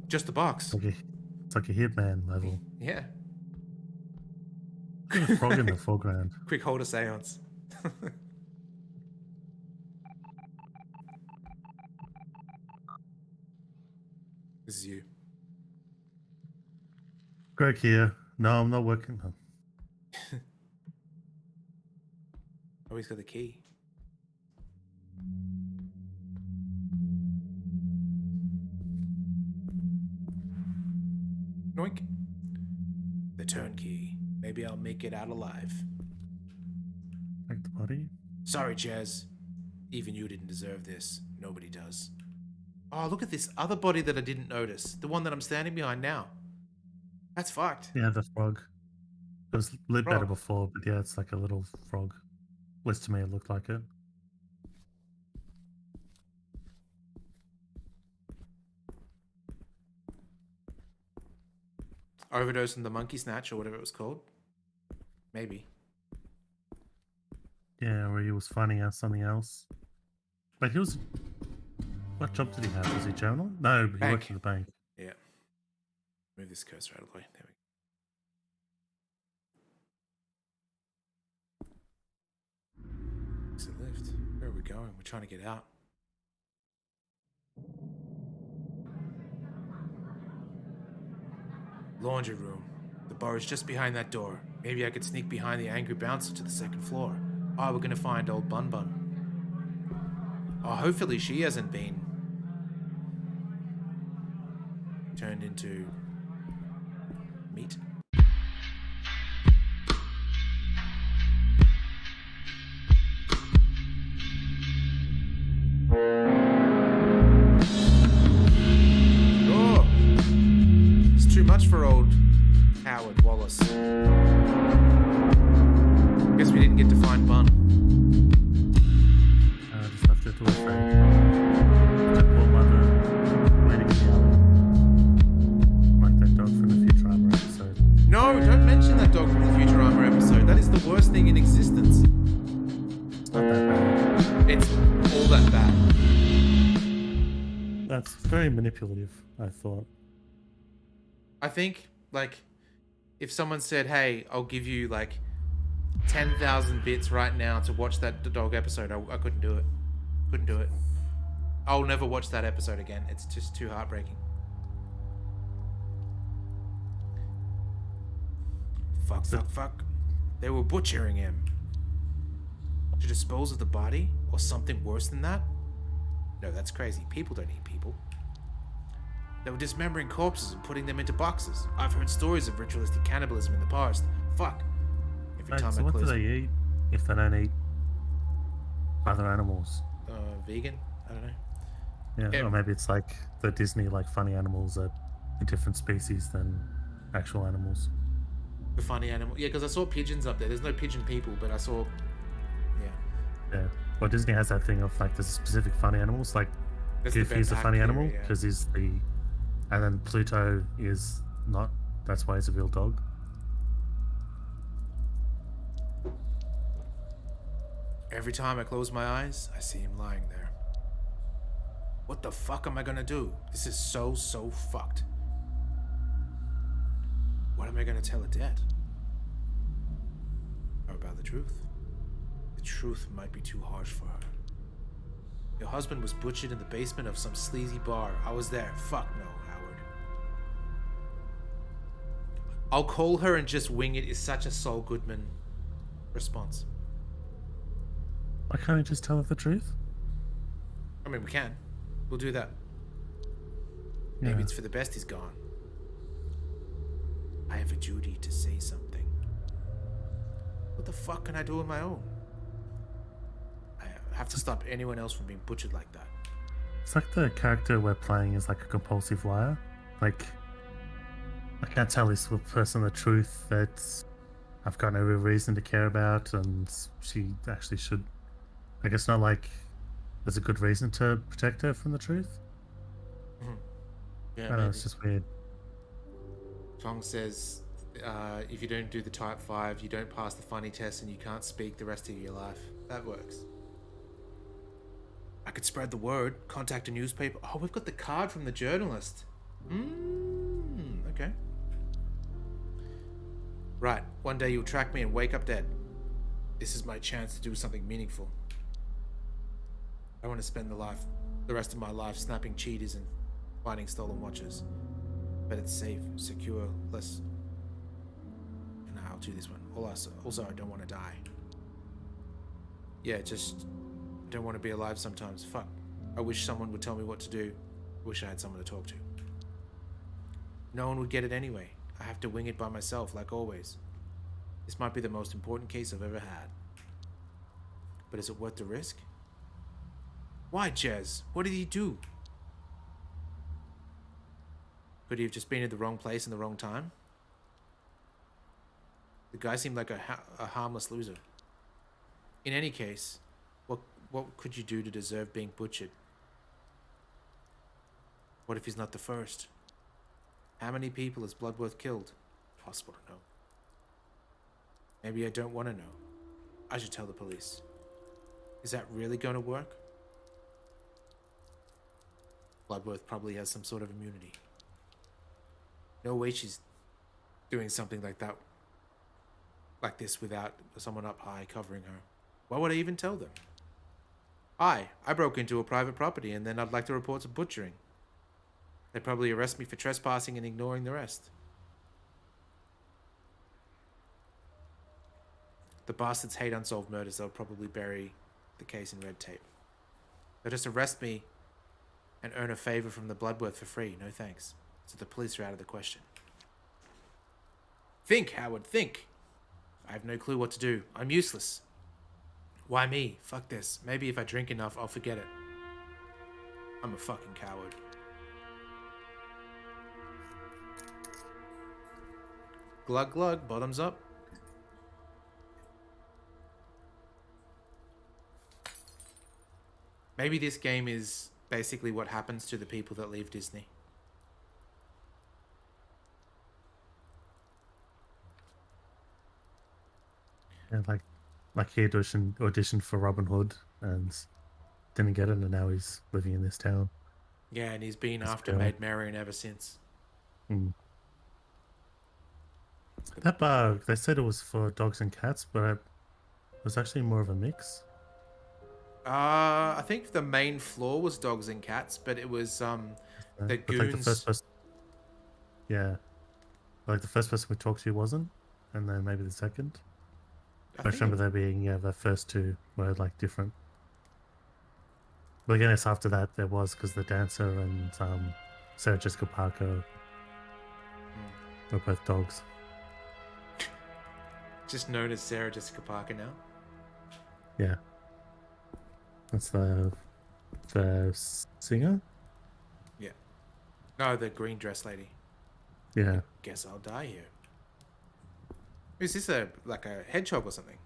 Just the box. It's like a Hitman level. Yeah. There's a frog in the foreground. Quick, hold a seance. This is you. Greg here. No, I'm not working. Oh, he's got the key. Noink. The turnkey. Maybe I'll make it out alive. Like the body? Sorry, Jez. Even you didn't deserve this. Nobody does. Oh, look at this other body that I didn't notice. The one that I'm standing behind now. That's fucked. Yeah, the frog. It was lit better before, but yeah, it's like a little frog. At least to me, it looked like it. Overdose on the monkey snatch or whatever it was called. Maybe. Yeah, or he was finding out something else. But he was. What job did he have? Was he journal? No, he Bank. worked at the bank. Yeah. Move this cursor out of the way. There we go. Exit lift. Where are we going? We're trying to get out. Laundry room. The bar is just behind that door. Maybe I could sneak behind the angry bouncer to the second floor. Oh, we're gonna find old Bun Bun. Oh, hopefully she hasn't been turned into meat. Oh, it's too much for old Howard Wallace. Guess we didn't get to find Bun. Just left her to her fate. That poor mother waiting in the alley. Like that dog from the Futurama episode. No, don't mention that dog from the Futurama episode. That is the worst thing in existence. It's not that bad. It's all that bad. That's very manipulative, I thought. I think, like, if someone said, hey, I'll give you, like, 10,000 bits right now to watch that dog episode, I couldn't do it. Couldn't do it. I'll never watch that episode again. It's just too heartbreaking. Fuck. They were butchering him. To dispose of the body? Or something worse than that? No, that's crazy. People don't eat people. They were dismembering corpses and putting them into boxes. I've heard stories of ritualistic cannibalism in the past. Fuck. Every time So I what do close... they eat if they don't eat other animals? Vegan? I don't know. Yeah, or maybe it's like the Disney like funny animals are a different species than actual animals. The funny animal. Yeah, because I saw pigeons up there. There's no pigeon people, but I saw... Yeah. Well, Disney has that thing of like there's specific funny animals. Like That's the Goofy's a Ben funny Pack animal theory, yeah. because he's the, and then Pluto is not. That's why he's a real dog. Every time I close my eyes, I see him lying there. What the fuck am I gonna do? This is so fucked. What am I gonna tell Adette? Or about the truth? The truth might be too harsh for her. Your husband was butchered in the basement of some sleazy bar. I was there. Fuck no, Howard. I'll call her and just wing it is such a Saul Goodman response. Why can't you just tell her the truth? I mean, we can. We'll do that. Yeah. Maybe it's for the best he's gone. I have a duty to say something. What the fuck can I do on my own? I have to stop anyone else from being butchered like that. It's like the character we're playing is like a compulsive liar. Like, I can't tell this person the truth that I've got no real reason to care about, and she actually should. Like, it's not like there's a good reason to protect her from the truth. Mm-hmm. Yeah, I don't know, it's just weird. Tong says, if you don't do the type 5, you don't pass the funny test and you can't speak the rest of your life. That works. I could spread the word, contact a newspaper. Oh, we've got the card from the journalist. Okay. Right, one day you'll track me and wake up dead. This is my chance to do something meaningful. I want to spend the rest of my life snapping cheaters and finding stolen watches. But it's safe, secure, less... No, I'll do this one. Also, I don't want to die. Yeah, just don't want to be alive sometimes. Fuck. I wish someone would tell me what to do. I wish I had someone to talk to. No one would get it anyway. I have to wing it by myself, like always. This might be the most important case I've ever had. But is it worth the risk? Why, Jez? What did he do? Could he have just been in the wrong place in the wrong time? The guy seemed like a harmless loser. In any case, what could you do to deserve being butchered? What if he's not the first? How many people has Bloodworth killed? Impossible to know. Maybe I don't want to know. I should tell the police. Is that really going to work? Bloodworth probably has some sort of immunity. No way she's doing something like that, like this, without someone up high covering her. Why would I even tell them? I broke into a private property and then I'd like to report some butchering. They'd probably arrest me for trespassing and ignoring the rest. The bastards hate unsolved murders. They'll probably bury the case in red tape. They'll just arrest me and earn a favor from the Bloodworth for free. No thanks. So the police are out of the question. Think, Howard, think. I have no clue what to do. I'm useless. Why me? Fuck this. Maybe if I drink enough, I'll forget it. I'm a fucking coward. Glug glug, bottoms up. Maybe this game is basically what happens to the people that leave Disney. Yeah, like he auditioned for Robin Hood and didn't get it, and now he's living in this town. Yeah, and he's been after Maid Marian ever since. Mm. That bar, they said it was for dogs and cats, but it was actually more of a mix. I think the main floor was dogs and cats, but it was the goons. Like the first person, yeah, like the first person we talked to wasn't, and then maybe the second. I remember there being the first two were like different. But again, it's after that there was, because the dancer and Sarah Jessica Parker were both dogs. Just known as Sarah Jessica Parker now. Yeah. That's the singer? Yeah. No, the green dress lady. Yeah. Guess I'll die here. Is this like a hedgehog or something?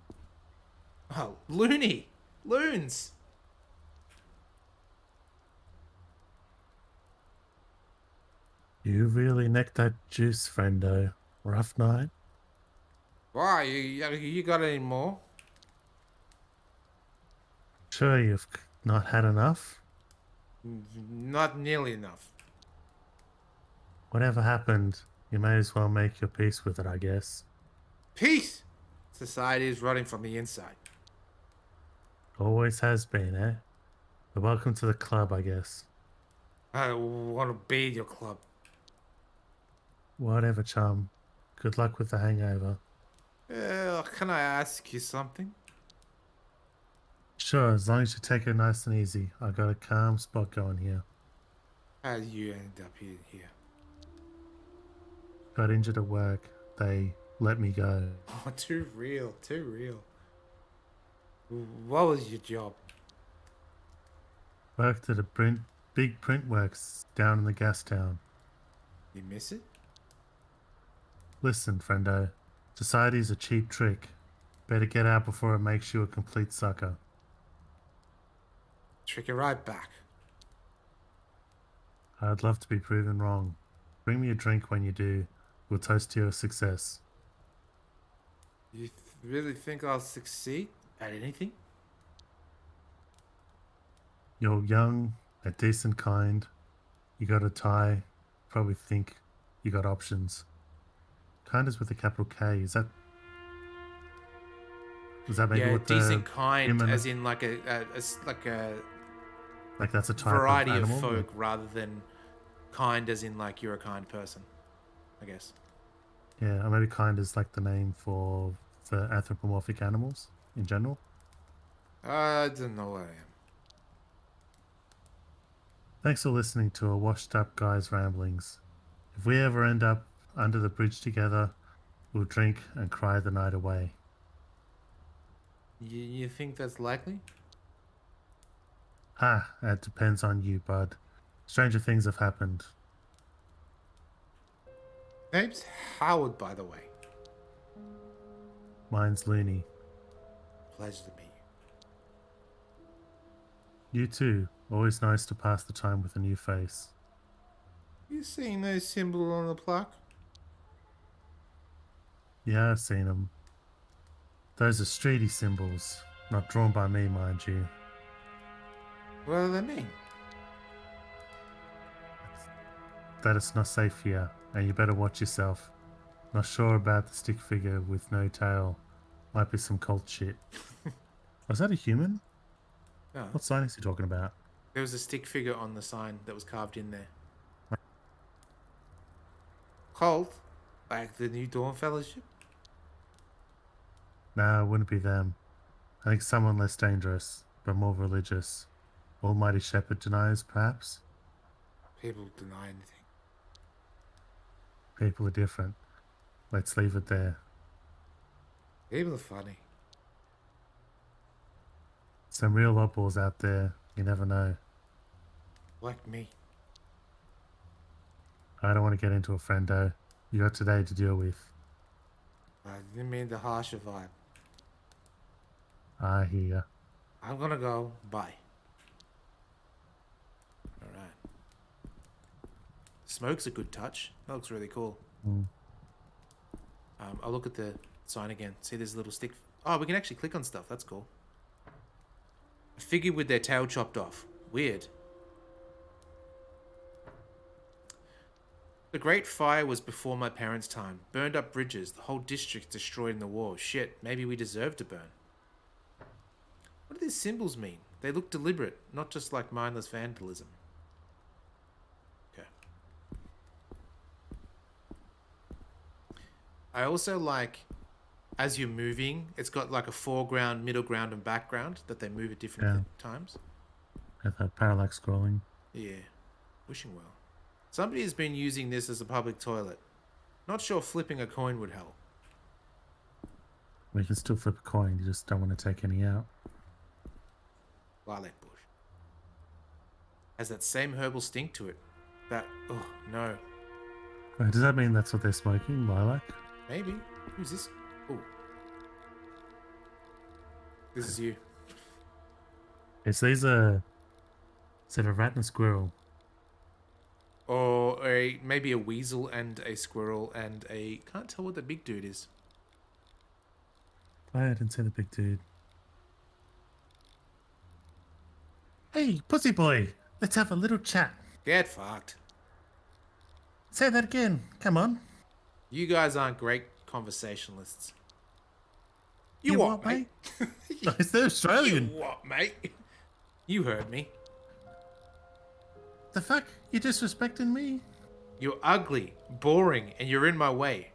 Oh, loony! Loons! You really necked that juice, friendo. Rough night? Why? You got any more? Sure you've not had enough? Not nearly enough. Whatever happened, you may as well make your peace with it, I guess. Peace! Society is rotting from the inside. Always has been, eh? But welcome to the club, I guess. I want to be in your club. Whatever, chum. Good luck with the hangover. Can I ask you something? Sure, as long as you take it nice and easy. I got a calm spot going here. How did you end up here? Got injured at work. They let me go. Oh, too real, too real. What was your job? Worked at a big print works down in the gas town. You miss it? Listen, friendo. Society's a cheap trick. Better get out before it makes you a complete sucker. Trick it right back. I'd love to be proven wrong. Bring me a drink when you do. We'll toast to your success. You really think I'll succeed at anything? You're young, a decent kind. You got a tie. Probably think you got options. Kind is with a capital K. Is that maybe what the decent kind, human, as in like that's a type variety of, animal, of folk, rather than kind as in like you're a kind person, I guess. Yeah, or maybe kind is like the name for anthropomorphic animals in general. I don't know what I am. Thanks for listening to a washed up guy's ramblings. If we ever end up under the bridge together, we'll drink and cry the night away. You think that's likely? That depends on you, bud. Stranger things have happened. Name's Howard, by the way. Mine's Looney. Pleasure to meet you. You too. Always nice to pass the time with a new face. You seen those symbols on the plaque? Yeah, I've seen them. Those are streety symbols, not drawn by me, mind you. What do they mean? that it's not safe here, and you better watch yourself. Not sure about the stick figure with no tail. Might be some cult shit. Was that a human? No. What sign is he talking about? There was a stick figure on the sign that was carved in there. Cult? Like the New Dawn Fellowship? Nah, it wouldn't be them. I think someone less dangerous, but more religious. Almighty Shepherd deniers, perhaps? People deny anything. People are different. Let's leave it there. People are funny. Some real oddballs out there, you never know. Like me. I don't want to get into a friendo. You got today to deal with. I didn't mean the harsher vibe. I hear ya. I'm gonna go. Bye. Alright. Smoke's a good touch. That looks really cool. Mm. I'll look at the sign again. See, there's a little stick. Oh, we can actually click on stuff. That's cool. A figure with their tail chopped off. Weird. The Great Fire was before my parents' time. Burned up bridges. The whole district destroyed in the war. Shit, maybe we deserve to burn. What do these symbols mean? They look deliberate, not just like mindless vandalism. Okay. I also like, as you're moving, it's got like a foreground, middle ground, and background that they move at different times. Have that parallax scrolling. Yeah. Wishing well. Somebody has been using this as a public toilet. Not sure flipping a coin would help. We can still flip a coin, you just don't want to take any out. Lilac bush. Has that same herbal stink to it. That, oh no. Wait, does that mean that's what they're smoking? Lilac? Maybe. Who's this? Oh. This is you. Is it a rat and a squirrel? Or maybe a weasel and a squirrel and a... Can't tell what the big dude is. I didn't see the big dude. Hey, pussy boy! Let's have a little chat. Get fucked. Say that again. Come on. You guys aren't great conversationalists. You what, mate? Is that Australian? You what, mate? You heard me. The fuck? You disrespecting me? You're ugly, boring, and you're in my way.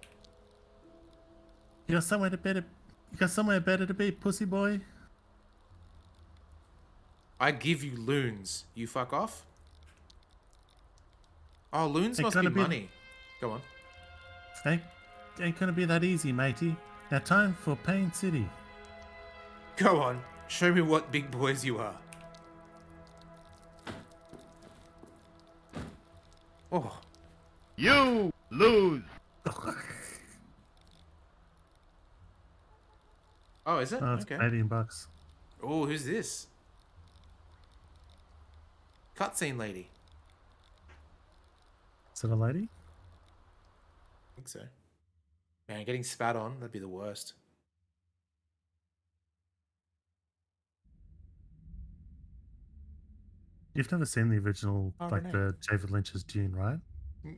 You got somewhere better to be, pussy boy? I give you loons. You fuck off? Oh, loons Ain't must be gonna be- money. Go on. Ain't gonna be that easy, matey. Now time for Pain City. Go on. Show me what big boys you are. Oh. You lose. Oh, is it? Oh, it's Okay. $80. Oh, who's this? Cutscene lady. Is it a lady? I think so. Man, getting spat on, that'd be the worst. You've never seen the original, Oh, like no. the David Lynch's Dune, right?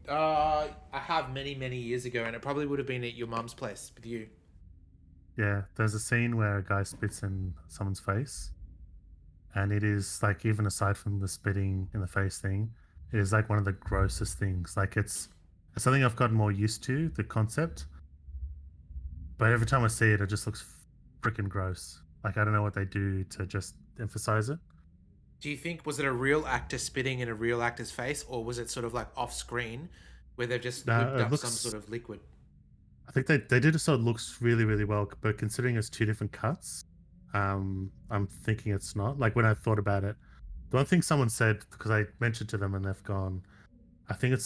I have many, many years ago, and it probably would have been at your mum's place with you. Yeah, there's a scene where a guy spits in someone's face, and it is like, even aside from the spitting in the face thing, it is like one of the grossest things. Like it's something I've gotten more used to, the concept, but every time I see it, it just looks freaking gross. Like I don't know what they do to just emphasize it. Do you think, was it a real actor spitting in a real actor's face, or was it sort of like off screen where they've just No, whipped it up looks- some sort of liquid? I think they did it so it looks really, really well, but considering it's two different cuts, I'm thinking it's not. Like when I thought about it, the one thing someone said, because I mentioned to them and they've gone, I think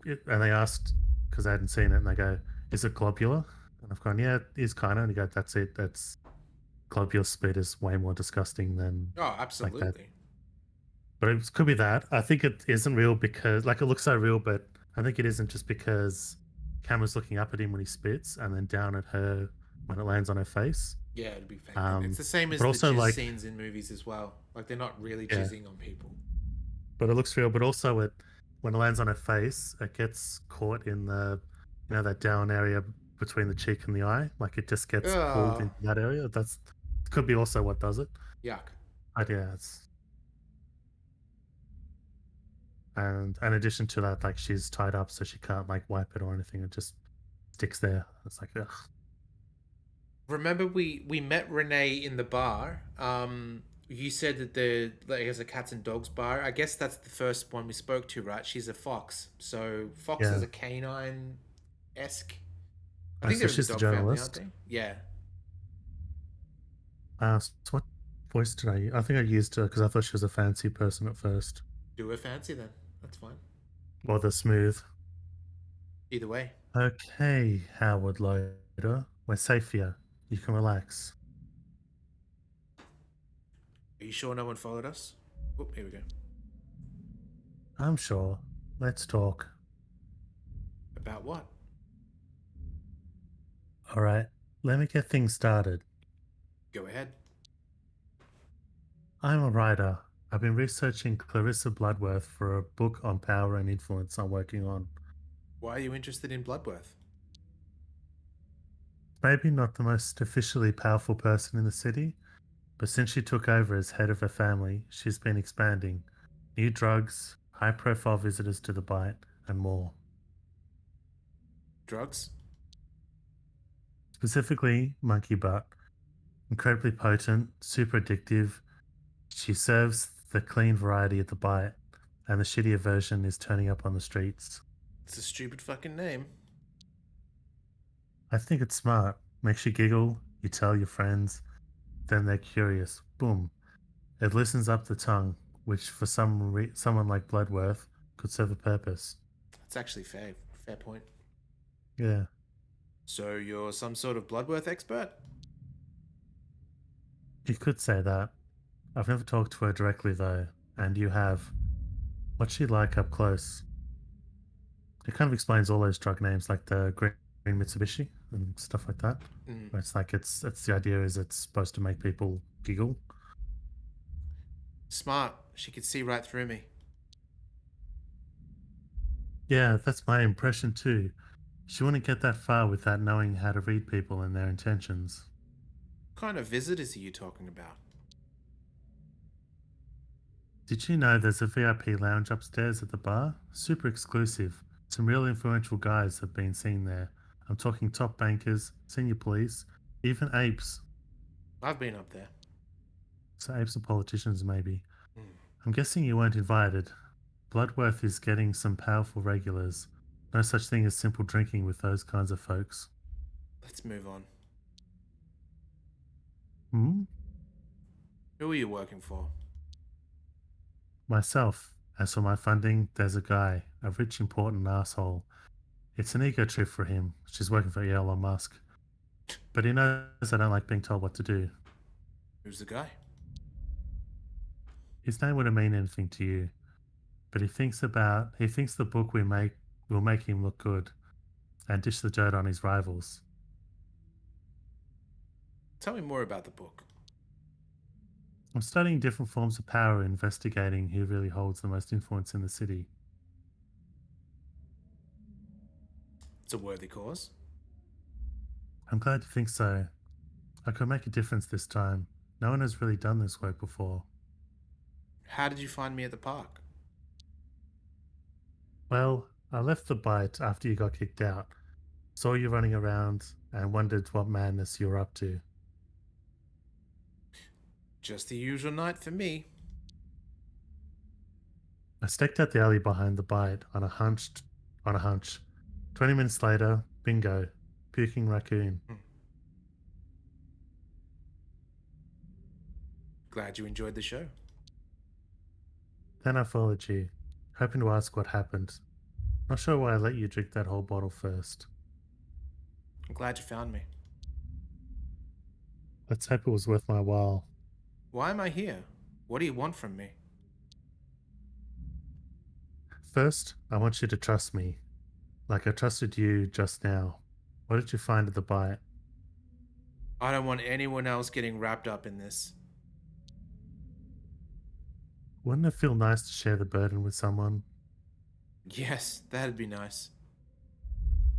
and they asked, because I hadn't seen it, and they go, is it globular? And I've gone, yeah, it is kind of. And you go, that's it. That's globular spit is way more disgusting than Oh, absolutely. Like that. But it could be that. I think it isn't real because, like, it looks so real, but I think it isn't just because camera's looking up at him when he spits and then down at her when it lands on her face. Yeah, it'd be fake. Um, It's the same as but the also, jizz like- scenes in movies as well. Like, they're not really Yeah. jizzing on people. But it looks real. But also, when it lands on her face, it gets caught in the, that down area between the cheek and the eye. Like it just gets pulled Ugh. into that area. That's could be also what does it. Yuck. But yeah, and in addition to that, like she's tied up so she can't like wipe it or anything. It just sticks there. It's like ugh. Remember we met Renee in the bar. You said that there's a cats and dogs bar. I guess that's the first one we spoke to, right? She's a fox. So foxes Yeah. are canine-esque. I Oh, think so they're in the she's the dog family, aren't journalist. they? Yeah. So what voice did I use? I think I used her because I thought she was a fancy person at first. Do her fancy then. That's fine. Or the smooth. Either way. Okay, Howard Loader. We're safe here. You can relax. Are you sure no one followed us? Oh, here we go. I'm sure. Let's talk. About what? Alright, let me get things started. Go ahead. I'm a writer. I've been researching Clarissa Bloodworth for a book on power and influence I'm working on. Why are you interested in Bloodworth? Maybe not the most officially powerful person in the city, but since she took over as head of her family, she's been expanding. New drugs, high-profile visitors to the bite, and more. Drugs? Specifically, monkey butt. Incredibly potent, super addictive. She serves the clean variety at the bite, and the shittier version is turning up on the streets. It's a stupid fucking name. I think it's smart. Makes you giggle, you tell your friends, then they're curious. Boom. It loosens up the tongue, which for someone like Bloodworth could serve a purpose. That's actually fair. Fair point. Yeah. So you're some sort of Bloodworth expert? You could say that. I've never talked to her directly though, and you have. What's she like up close? It kind of explains all those drug names like the Green Mitsubishi and stuff like that. Where it's like it's the idea is it's supposed to make people giggle. Smart. She could see right through me. Yeah, that's my impression too. She wouldn't get that far without knowing how to read people and their intentions. What kind of visitors are you talking about? Did you know there's a VIP lounge upstairs at the bar? Super exclusive. Some real influential guys have been seen there. I'm talking top bankers, senior police, even apes. I've been up there. So apes are politicians, maybe. I'm guessing you weren't invited. Bloodworth is getting some powerful regulars. No such thing as simple drinking with those kinds of folks. Let's move on. Who are you working for? Myself. As for my funding, there's a guy, a rich, important asshole. It's an ego trip for him. She's working for Elon Musk. But he knows I don't like being told what to do. Who's the guy? His name wouldn't mean anything to you. But he thinks the book we make will make him look good and dish the dirt on his rivals. Tell me more about the book. I'm studying different forms of power, investigating who really holds the most influence in the city. It's a worthy cause. I'm glad you think so. I could make a difference this time. No one has really done this work before. How did you find me at the park? Well, I left the bite after you got kicked out. Saw you running around and wondered what madness you were up to. Just the usual night for me. I staked out the alley behind the bite on a hunch. 20 minutes later, bingo, puking raccoon. Glad you enjoyed the show. Then I followed you, hoping to ask what happened. Not sure why I let you drink that whole bottle first. I'm glad you found me. Let's hope it was worth my while. Why am I here? What do you want from me? First, I want you to trust me, like I trusted you just now. What did you find at the bite? I don't want anyone else getting wrapped up in this. Wouldn't it feel nice to share the burden with someone? Yes, that'd be nice.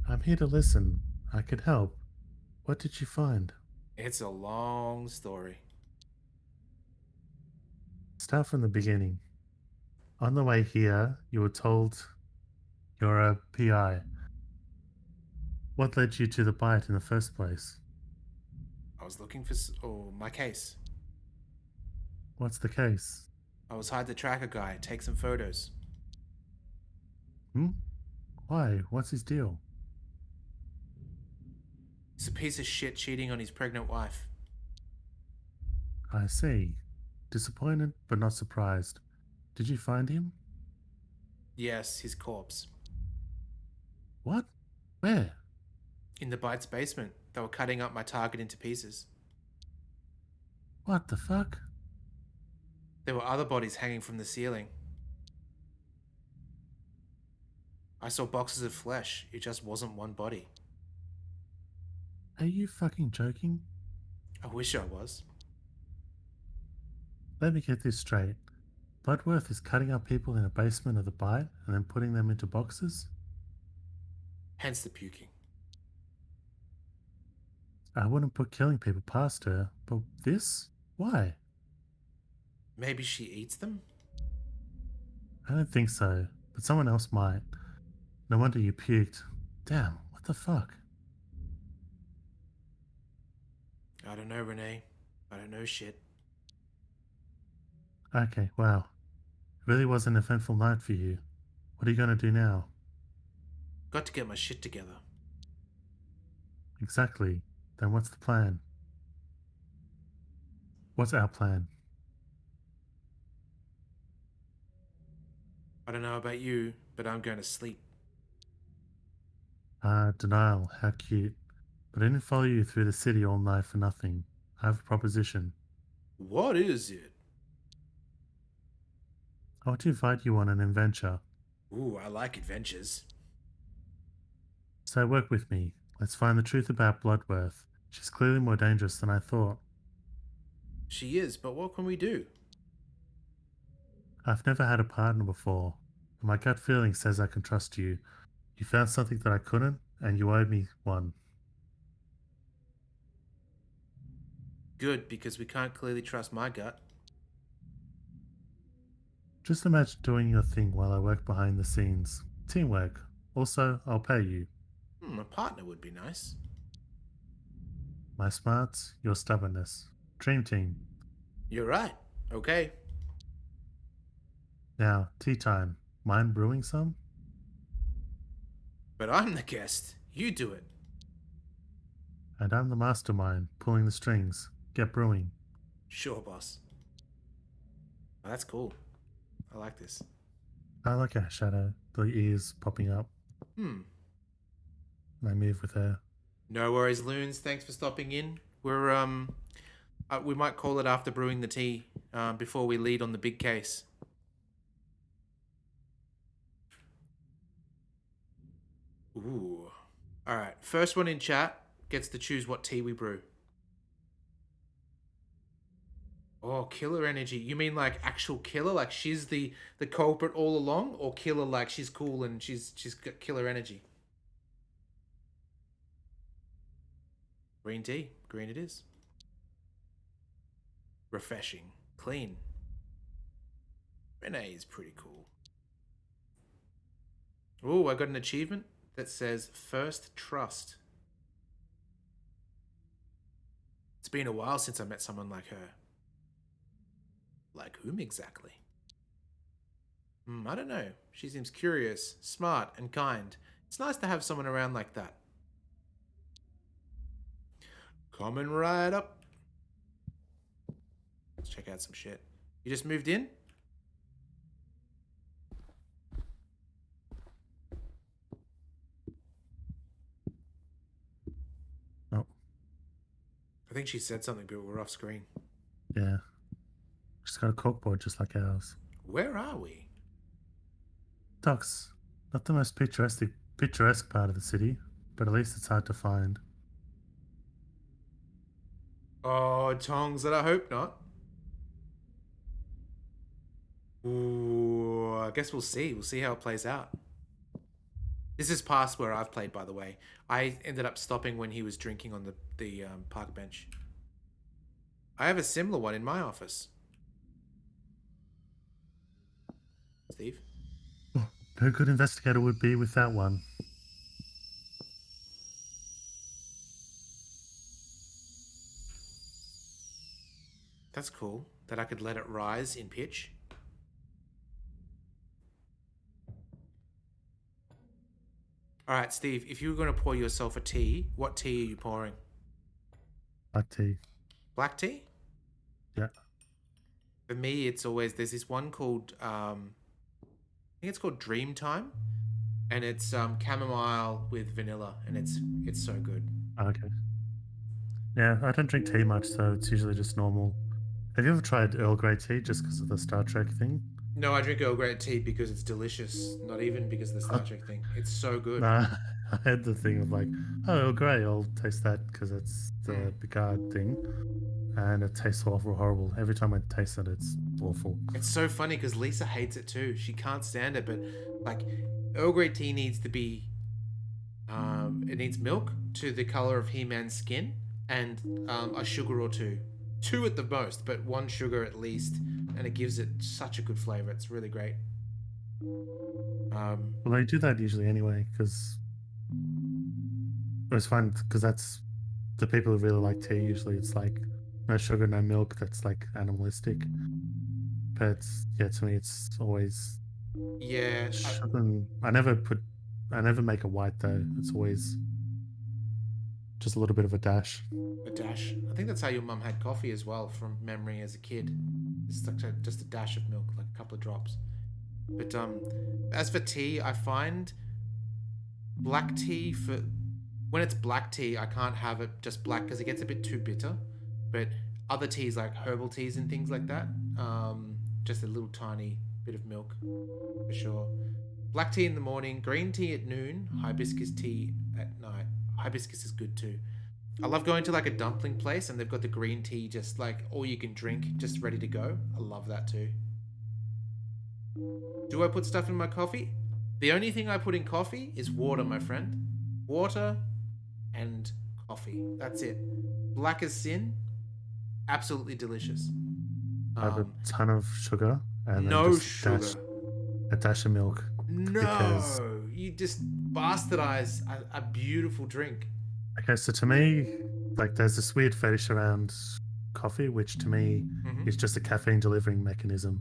I'm here to listen. I could help. What did you find? It's a long story. Start from the beginning. On the way here, you were told you're a PI. What led you to the bite in the first place? I was looking for my case. What's the case? I was hired to track a guy, take some photos. Why? What's his deal? He's a piece of shit cheating on his pregnant wife. I see. Disappointed, but not surprised. Did you find him? Yes, his corpse. What? Where? In the bite's basement. They were cutting up my target into pieces. What the fuck? There were other bodies hanging from the ceiling. I saw boxes of flesh. It just wasn't one body. Are you fucking joking? I wish I was. Let me get this straight. Bloodworth is cutting up people in a basement of the bite and then putting them into boxes? Hence the puking. I wouldn't put killing people past her, but this? Why? Maybe she eats them? I don't think so, but someone else might. No wonder you puked. Damn, what the fuck? I don't know, Renee. I don't know shit. Okay, wow. It really was an eventful night for you. What are you gonna do now? Got to get my shit together. Exactly. Then what's the plan? What's our plan? I don't know about you, but I'm going to sleep. Denial. How cute. But I didn't follow you through the city all night for nothing. I have a proposition. What is it? I want to invite you on an adventure. Ooh, I like adventures. So work with me. Let's find the truth about Bloodworth. She's clearly more dangerous than I thought. She is, but what can we do? I've never had a partner before, and my gut feeling says I can trust you. You found something that I couldn't, and you owe me one. Good, because we can't clearly trust my gut. Just imagine doing your thing while I work behind the scenes. Teamwork. Also, I'll pay you. A partner would be nice. My smarts, your stubbornness. Dream team. You're right. Okay. Now, tea time. Mind brewing some? But I'm the guest. You do it. And I'm the mastermind, pulling the strings. Get brewing. Sure, boss. Oh, that's cool. I like this. I like her shadow, the ears popping up. And I move with her. No worries, Loons. Thanks for stopping in. We're we might call it after brewing the tea before we lead on the big case. Ooh. All right. First one in chat gets to choose what tea we brew. Oh, killer energy. You mean like actual killer? Like she's the culprit all along? Or killer like she's cool and she's got killer energy? Green tea. Green it is. Refreshing. Clean. Renee is pretty cool. Oh, I got an achievement that says First Trust. It's been a while since I met someone like her. Like whom exactly? I don't know. She seems curious, smart, and kind. It's nice to have someone around like that. Coming right up. Let's check out some shit. You just moved in? Oh. I think she said something, but we're off screen. Yeah. She's got a corkboard just like ours. Where are we? Docks. Not the most picturesque part of the city, but at least it's hard to find. Oh, tongs that I hope not. Ooh, I guess we'll see. We'll see how it plays out. This is past where I've played, by the way. I ended up stopping when he was drinking on the park bench. I have a similar one in my office. Steve? No good investigator would be without one. That's cool. That I could let it rise in pitch. Alright, Steve, if you were going to pour yourself a tea, what tea are you pouring? Black tea. Black tea? Yeah. For me, it's always... There's this one called... I think it's called Dreamtime. And it's chamomile with vanilla. And it's so good. Okay. Yeah, I don't drink tea much, so it's usually just normal. Have you ever tried Earl Grey tea just because of the Star Trek thing? No, I drink Earl Grey tea because it's delicious. Not even because of the Star Trek thing. It's so good. Nah, I had the thing of like, oh, Earl Grey, I'll taste that because it's the Picard thing. And it tastes awful, horrible. Every time I taste it, it's awful. It's so funny because Lisa hates it too. She can't stand it, but like Earl Grey tea needs to be... it needs milk to the color of He-Man's skin and a sugar or two. 2 at the most, but 1 sugar at least, and it gives it such a good flavor. It's really great. Well, I do that usually anyway because it's fun because that's the people who really like tea. Usually, it's like no sugar, no milk. That's like animalistic. But yeah, to me, it's always sugar. I never make a white though. It's always just a little bit of a dash. A dash. I think that's how your mum had coffee as well, from memory as a kid. It's like just a dash of milk, like a couple of drops. But as for tea, I find black tea when it's black tea, I can't have it just black because it gets a bit too bitter. But other teas like herbal teas and things like that, just a little tiny bit of milk for sure. Black tea in the morning, green tea at noon, hibiscus tea at night. Hibiscus is good too. I love going to like a dumpling place and they've got the green tea just like all you can drink, just ready to go. I love that too. Do I put stuff in my coffee? The only thing I put in coffee is water, my friend. Water and coffee. That's it. Black as sin. Absolutely delicious. I have a ton of sugar and no then just sugar. A dash of milk. No, you just bastardize a beautiful drink. Okay, so to me, like, there's this weird fetish around coffee, which to me is just a caffeine delivering mechanism.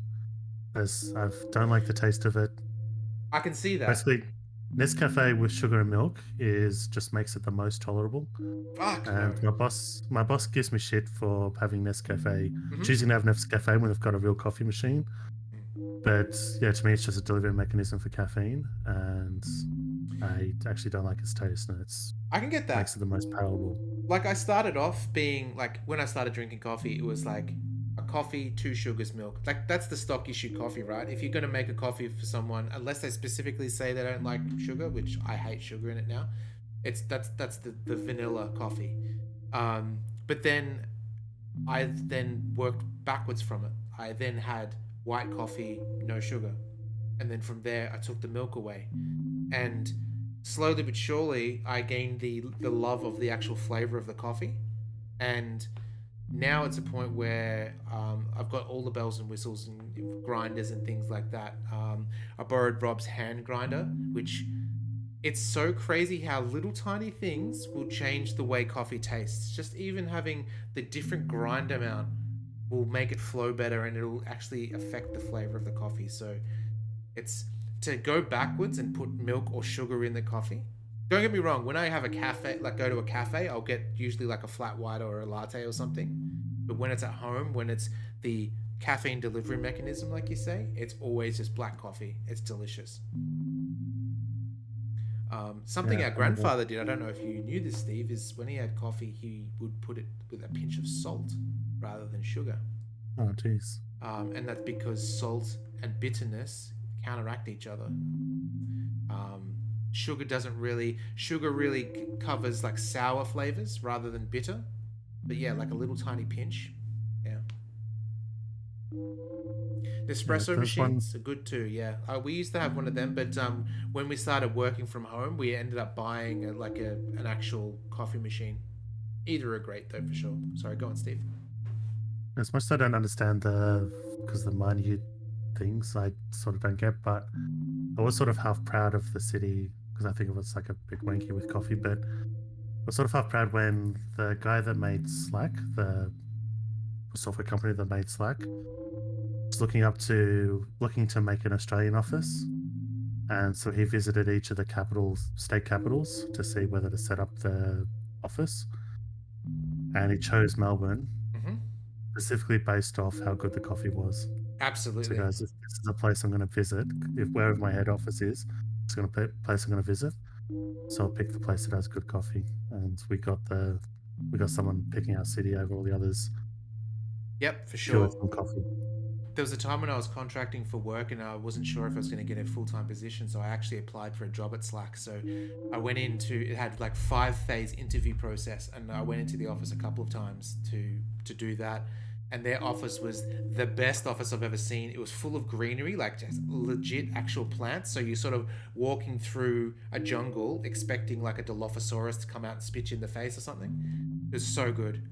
As I don't like the taste of it. I can see that. Basically, Nescafe with sugar and milk just makes it the most tolerable. Fuck and no. my boss gives me shit for having Nescafe, choosing to have Nescafe when I've got a real coffee machine. But yeah, to me, it's just a delivery mechanism for caffeine, and I actually don't like its taste. And I can get that. Makes it the most palatable. Like I started off being like, when I started drinking coffee, it was like a coffee, 2 sugars, milk. Like that's the stock issue coffee, right? If you're gonna make a coffee for someone, unless they specifically say they don't like sugar, which I hate sugar in it now, that's the vanilla coffee. But then I then worked backwards from it. I then had white coffee, no sugar. And then from there, I took the milk away. And slowly but surely, I gained the love of the actual flavor of the coffee. And now it's a point where I've got all the bells and whistles and grinders and things like that. I borrowed Rob's hand grinder, which it's so crazy how little tiny things will change the way coffee tastes. Just even having the different grind amount will make it flow better and it'll actually affect the flavor of the coffee. So it's to go backwards and put milk or sugar in the coffee. Don't get me wrong, when I have a cafe, like go to a cafe, I'll get usually like a flat white or a latte or something. But when it's at home, when it's the caffeine delivery mechanism, like you say, it's always just black coffee. It's delicious. Something our grandfather did, I don't know if you knew this, Steve, is when he had coffee, he would put it with a pinch of salt rather than sugar. Oh, jeez. And that's because salt and bitterness counteract each other. Sugar really covers like sour flavors rather than bitter. But yeah, like a little tiny pinch. Yeah. Espresso there's one. machines are good too. Yeah, we used to have one of them, but when we started working from home, we ended up buying an actual coffee machine. Either are great though, for sure. Sorry, go on, Steve. As much as I don't understand because the minute things I sort of don't get, but I was sort of half proud of the city because I think it was like a bit wanky with coffee, but I was sort of half proud when the guy that made Slack, the software company that made Slack, was looking to make an Australian office. And so he visited each of the state capitals to see whether to set up the office. And he chose Melbourne, specifically based off how good the coffee was. Absolutely. So guys, this is a place I'm going to visit. If wherever my head office is, it's going to be a place I'm going to visit. So I'll pick the place that has good coffee. And we got someone picking our city over all the others. Yep, for sure. Coffee. There was a time when I was contracting for work and I wasn't sure if I was going to get a full-time position, so I actually applied for a job at Slack. So I went it had like 5-phase interview process, and I went into the office a couple of times to do that. And their office was the best office I've ever seen. It was full of greenery, like just legit actual plants. So you're sort of walking through a jungle expecting like a Dilophosaurus to come out and spit you in the face or something. It was so good.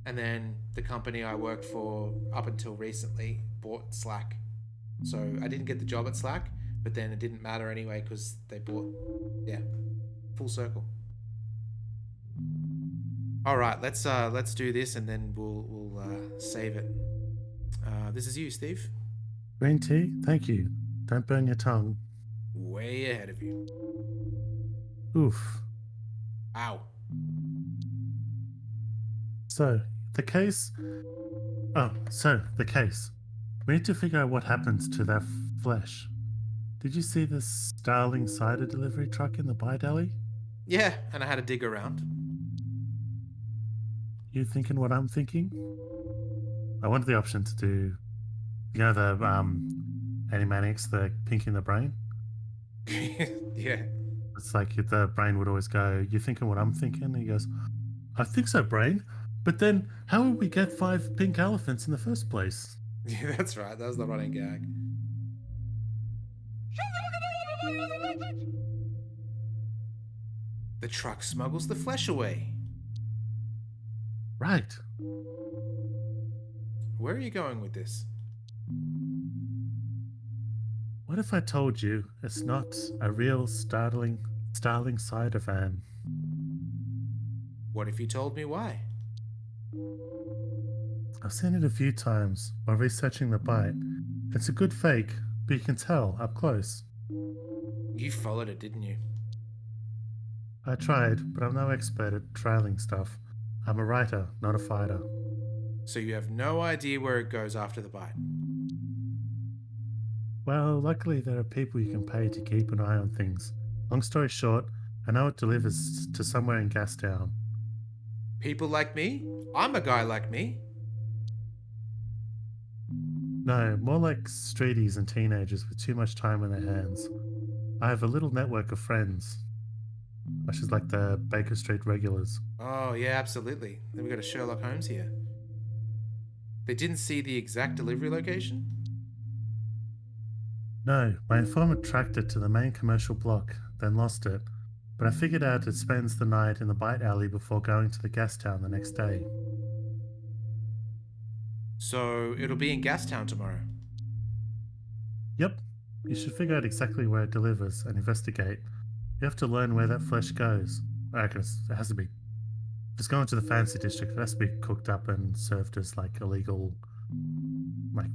And then the company I worked for up until recently bought Slack. So I didn't get the job at Slack, but then it didn't matter anyway because they bought, full circle. All right, let's do this and then we'll save it. This is you, Steve. Green tea, thank you. Don't burn your tongue. Way ahead of you. Oof. Ow. So, the case. We need to figure out what happens to that flesh. Did you see the Starling cider delivery truck in the bite alley? Yeah, and I had to dig around. You thinking what I'm thinking? I wanted the option to do, the Animaniacs, the pink in the brain. Yeah. It's like the brain would always go, "You thinking what I'm thinking?" And he goes, "I think so, brain. But then, how would we get 5 pink elephants in the first place?" Yeah, that's right. That was the running gag. The truck smuggles the flesh away. Right. Where are you going with this? What if I told you it's not a real Starling cider van? What if you told me why? I've seen it a few times while researching the bite. It's a good fake, but you can tell up close. You followed it, didn't you? I tried, but I'm no expert at trailing stuff. I'm a writer, not a fighter. So you have no idea where it goes after the bite? Well, luckily there are people you can pay to keep an eye on things. Long story short, I know it delivers to somewhere in Gastown. People like me? I'm a guy like me. No, more like streeties and teenagers with too much time on their hands. I have a little network of friends. Much as like the Baker Street regulars. Oh, yeah, absolutely. Then we got a Sherlock Holmes here. They didn't see the exact delivery location? No, my informant tracked it to the main commercial block, then lost it. But I figured out it spends the night in the bite alley before going to the Gastown the next day. So it'll be in Gastown tomorrow? Yep. You should figure out exactly where it delivers and investigate. You have to learn where that flesh goes. I reckon it has to be. If it's going to the fancy district, it has to be cooked up and served as like illegal, like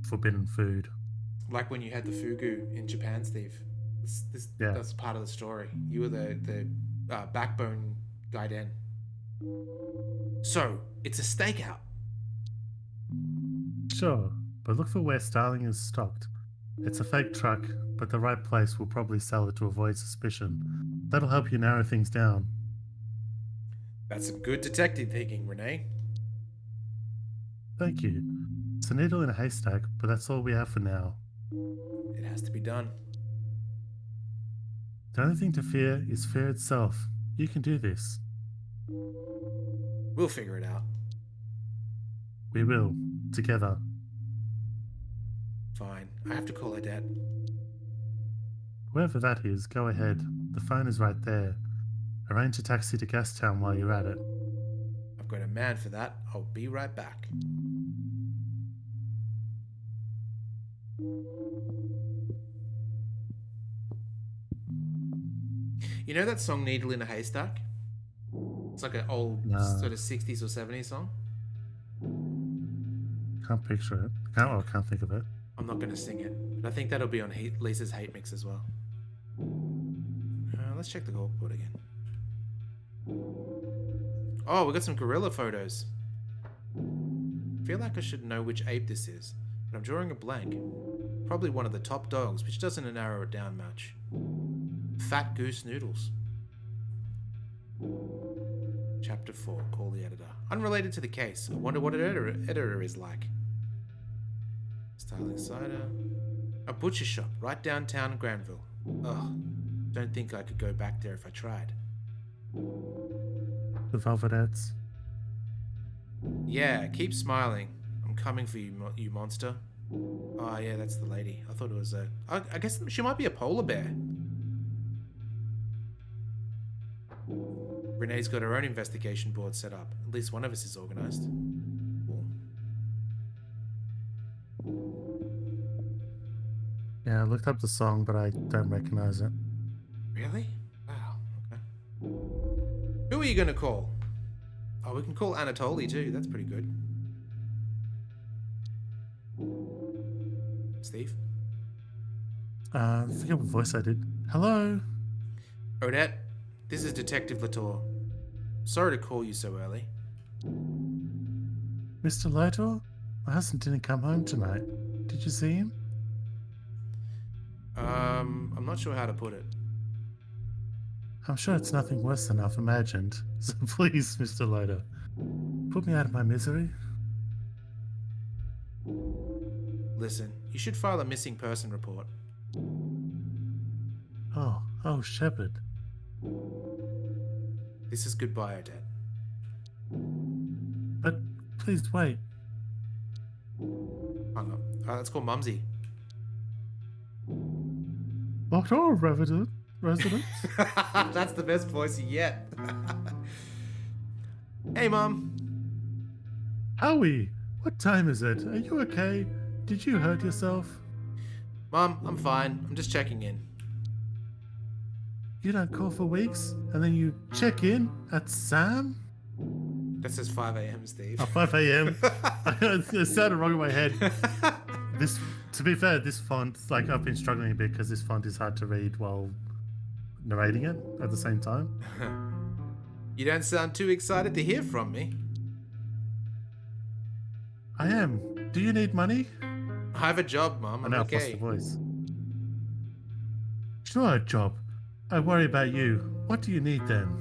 forbidden food. Like when you had the fugu in Japan, Steve. That's part of the story. You were the backbone guy then. So it's a stakeout. Sure, but look for where Starling is stocked. It's a fake truck, but the right place will probably sell it to avoid suspicion. That'll help you narrow things down. That's some good detective thinking, Renee. Thank you. It's a needle in a haystack, but that's all we have for now. It has to be done. The only thing to fear is fear itself. You can do this. We'll figure it out. We will. Together. Fine. I have to call her dad. Whoever that is, go ahead. The phone is right there. Arrange a taxi to Gastown while you're at it. I've got a man for that. I'll be right back. You know that song Needle in a Haystack? It's like an old sort of 60s or 70s song. Can't picture it. Can't think of it. I'm not going to sing it, but I think that'll be on Lisa's hate mix as well. Let's check the call board again. Oh, we got some gorilla photos. I feel like I should know which ape this is, but I'm drawing a blank. Probably one of the top dogs, which doesn't narrow it down much. Fat Goose Noodles. Chapter 4, call the editor. Unrelated to the case. I wonder what an editor is like. Starling Cider. A butcher shop right downtown Granville. Ugh. Don't think I could go back there if I tried. The Velvetettes. Yeah, keep smiling. I'm coming for you, you monster. Oh yeah, that's the lady. I thought it was I guess she might be a polar bear. Renee's got her own investigation board set up. At least one of us is organized. Cool. Yeah, I looked up the song, but I don't recognize it. Really? Wow, okay. Who are you gonna call? Oh, we can call Anatoly too. That's pretty good. Steve? I forget what voice I did. Hello? Odette, this is Detective Latour. Sorry to call you so early. Mr. Latour? My husband didn't come home tonight. Did you see him? I'm not sure how to put it. I'm sure it's nothing worse than I've imagined. So please, Mr. Latour, put me out of my misery. Listen, you should file a missing person report. Oh, Shepard. This is goodbye, Odette. But please wait. Hang on. Let's call Mumsy. Not all residents. That's the best voice yet. Hey, Mum. Howie, what time is it? Are you okay? Did you hurt yourself? Mum, I'm fine. I'm just checking in. You don't call for weeks, and then you check in at Sam? That says 5 a.m., Steve. Oh, 5 a.m. It sounded wrong in my head. To be fair, this font, like, I've been struggling a bit because this font is hard to read while narrating it at the same time. You don't sound too excited to hear from me. I am. Do you need money? I have a job, Mum. I'm okay. I lost the voice. Sure, a job. I worry about you. What do you need then?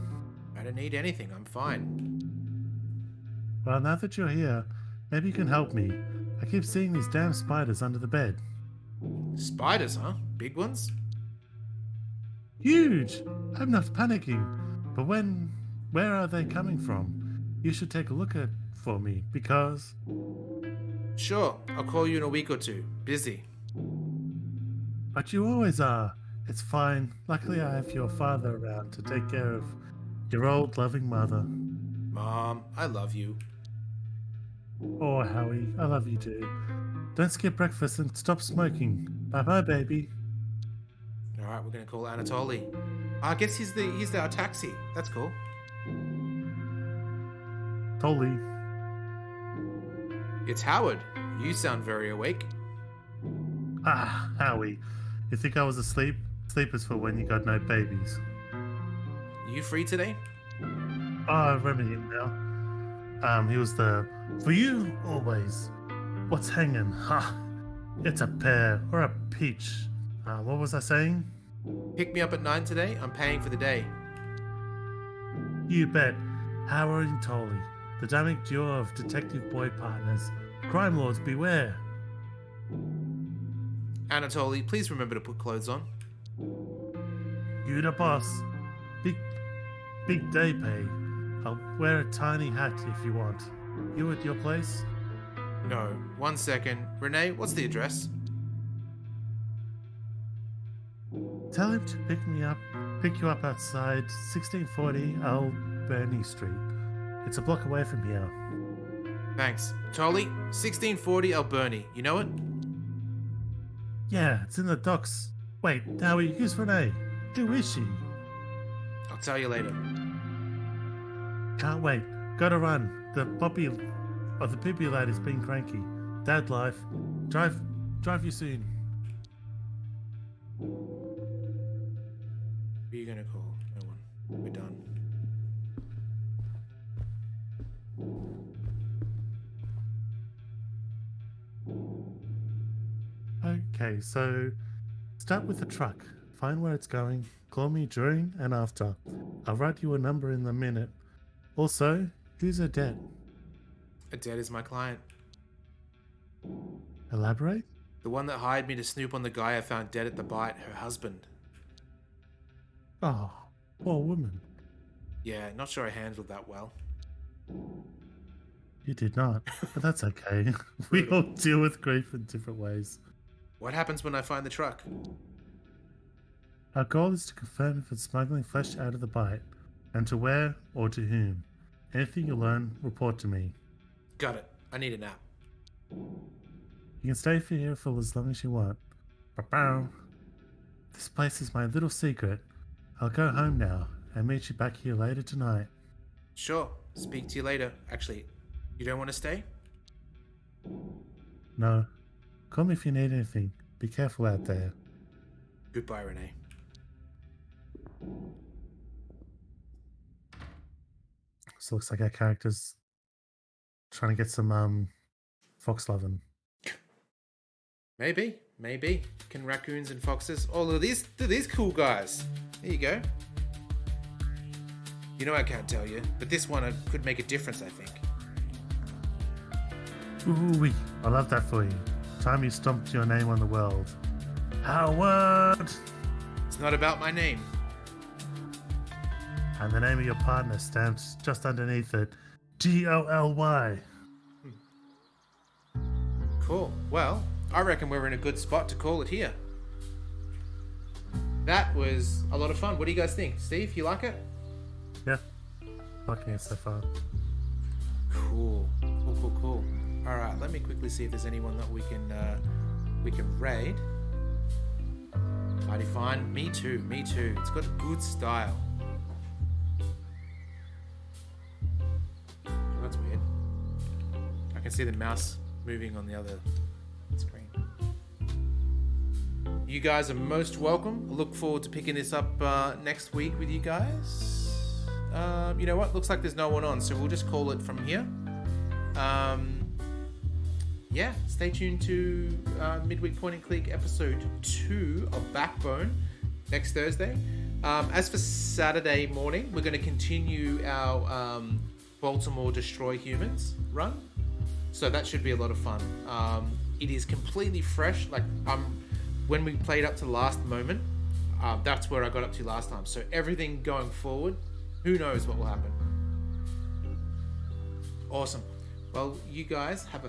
I don't need anything. I'm fine. Well, now that you're here, maybe you can help me. I keep seeing these damn spiders under the bed. Spiders, huh? Big ones? Huge! I'm not panicking. But where are they coming from? You should take a look at for me, because... Sure, I'll call you in a week or two. Busy. But you always are. It's fine. Luckily I have your father around to take care of your old loving mother. Mom, I love you. Oh, Howie, I love you too. Don't skip breakfast and stop smoking. Bye-bye, baby. Alright, we're gonna call Anatoly. I guess he's our taxi. That's cool. Totally. It's Howard. You sound very awake. Ah, Howie. You think I was asleep? Sleep is for when you got no babies. You free today? Oh, I remember him now. He was the... For you, always. What's hanging? Ha! It's a pear or a peach. What was I saying? Pick me up at 9 today. I'm paying for the day. You bet. Howard and Tolley, the dynamic duo of detective boy partners. Crime lords beware. Anatoly, please remember to put clothes on. You the boss. Big day pay. I'll wear a tiny hat if you want. You at your place? No. 1 second. Renee, what's the address? Tell him to pick you up outside 1640 Albany Street. It's a block away from here. Thanks. Charlie, 1640 Alberni. You know it? Yeah, it's in the docks. Wait, Howie, who's Renee? Who is she? I'll tell you later. Can't wait. Gotta run. The puppy lad is being cranky. Dad life. Drive you soon. Who are you gonna call? No one. We're done. Okay, so start with the truck. Find where it's going. Call me during and after. I'll write you a number in a minute. Also, who's Odette? Odette is my client. Elaborate? The one that hired me to snoop on the guy I found dead at the bite, her husband. Oh, poor woman. Yeah, not sure I handled that well. You did not, but that's okay. We all deal with grief in different ways. What happens when I find the truck? Our goal is to confirm if it's smuggling flesh out of the bite, and to where or to whom. Anything you learn, report to me. Got it. I need a nap. You can stay for here for as long as you want. Bow. This place is my little secret. I'll go home now and meet you back here later tonight. Sure. Speak to you later. Actually, you don't want to stay? No. Call me if you need anything. Be careful out there. Goodbye, Renee. So looks like our character's trying to get some fox loving. Maybe. Can raccoons and foxes? Oh, look at these cool guys. There you go. You know I can't tell you, but this one could make a difference, I think. Ooh-wee. I love that for you. Time you stomped your name on the world. Howard! It's not about my name. And the name of your partner stamped just underneath it. G-O-L-Y. Cool. Well, I reckon we're in a good spot to call it here. That was a lot of fun. What do you guys think? Steve, you like it? Yeah. Liking it so far. Cool. Alright, let me quickly see if there's anyone that we can raid. Mighty fine. Me too. It's got good style. Oh, that's weird. I can see the mouse moving on the other screen. You guys are most welcome. I look forward to picking this up next week with you guys. You know what? Looks like there's no one on, so we'll just call it from here. Yeah, stay tuned to Midweek Point and Click episode 2 of Backbone next Thursday. As for Saturday morning, we're going to continue our Baltimore Destroy Humans run. So that should be a lot of fun. It is completely fresh. Like when we played up to the last moment, that's where I got up to last time. So everything going forward, who knows what will happen. Awesome. Well, you guys have a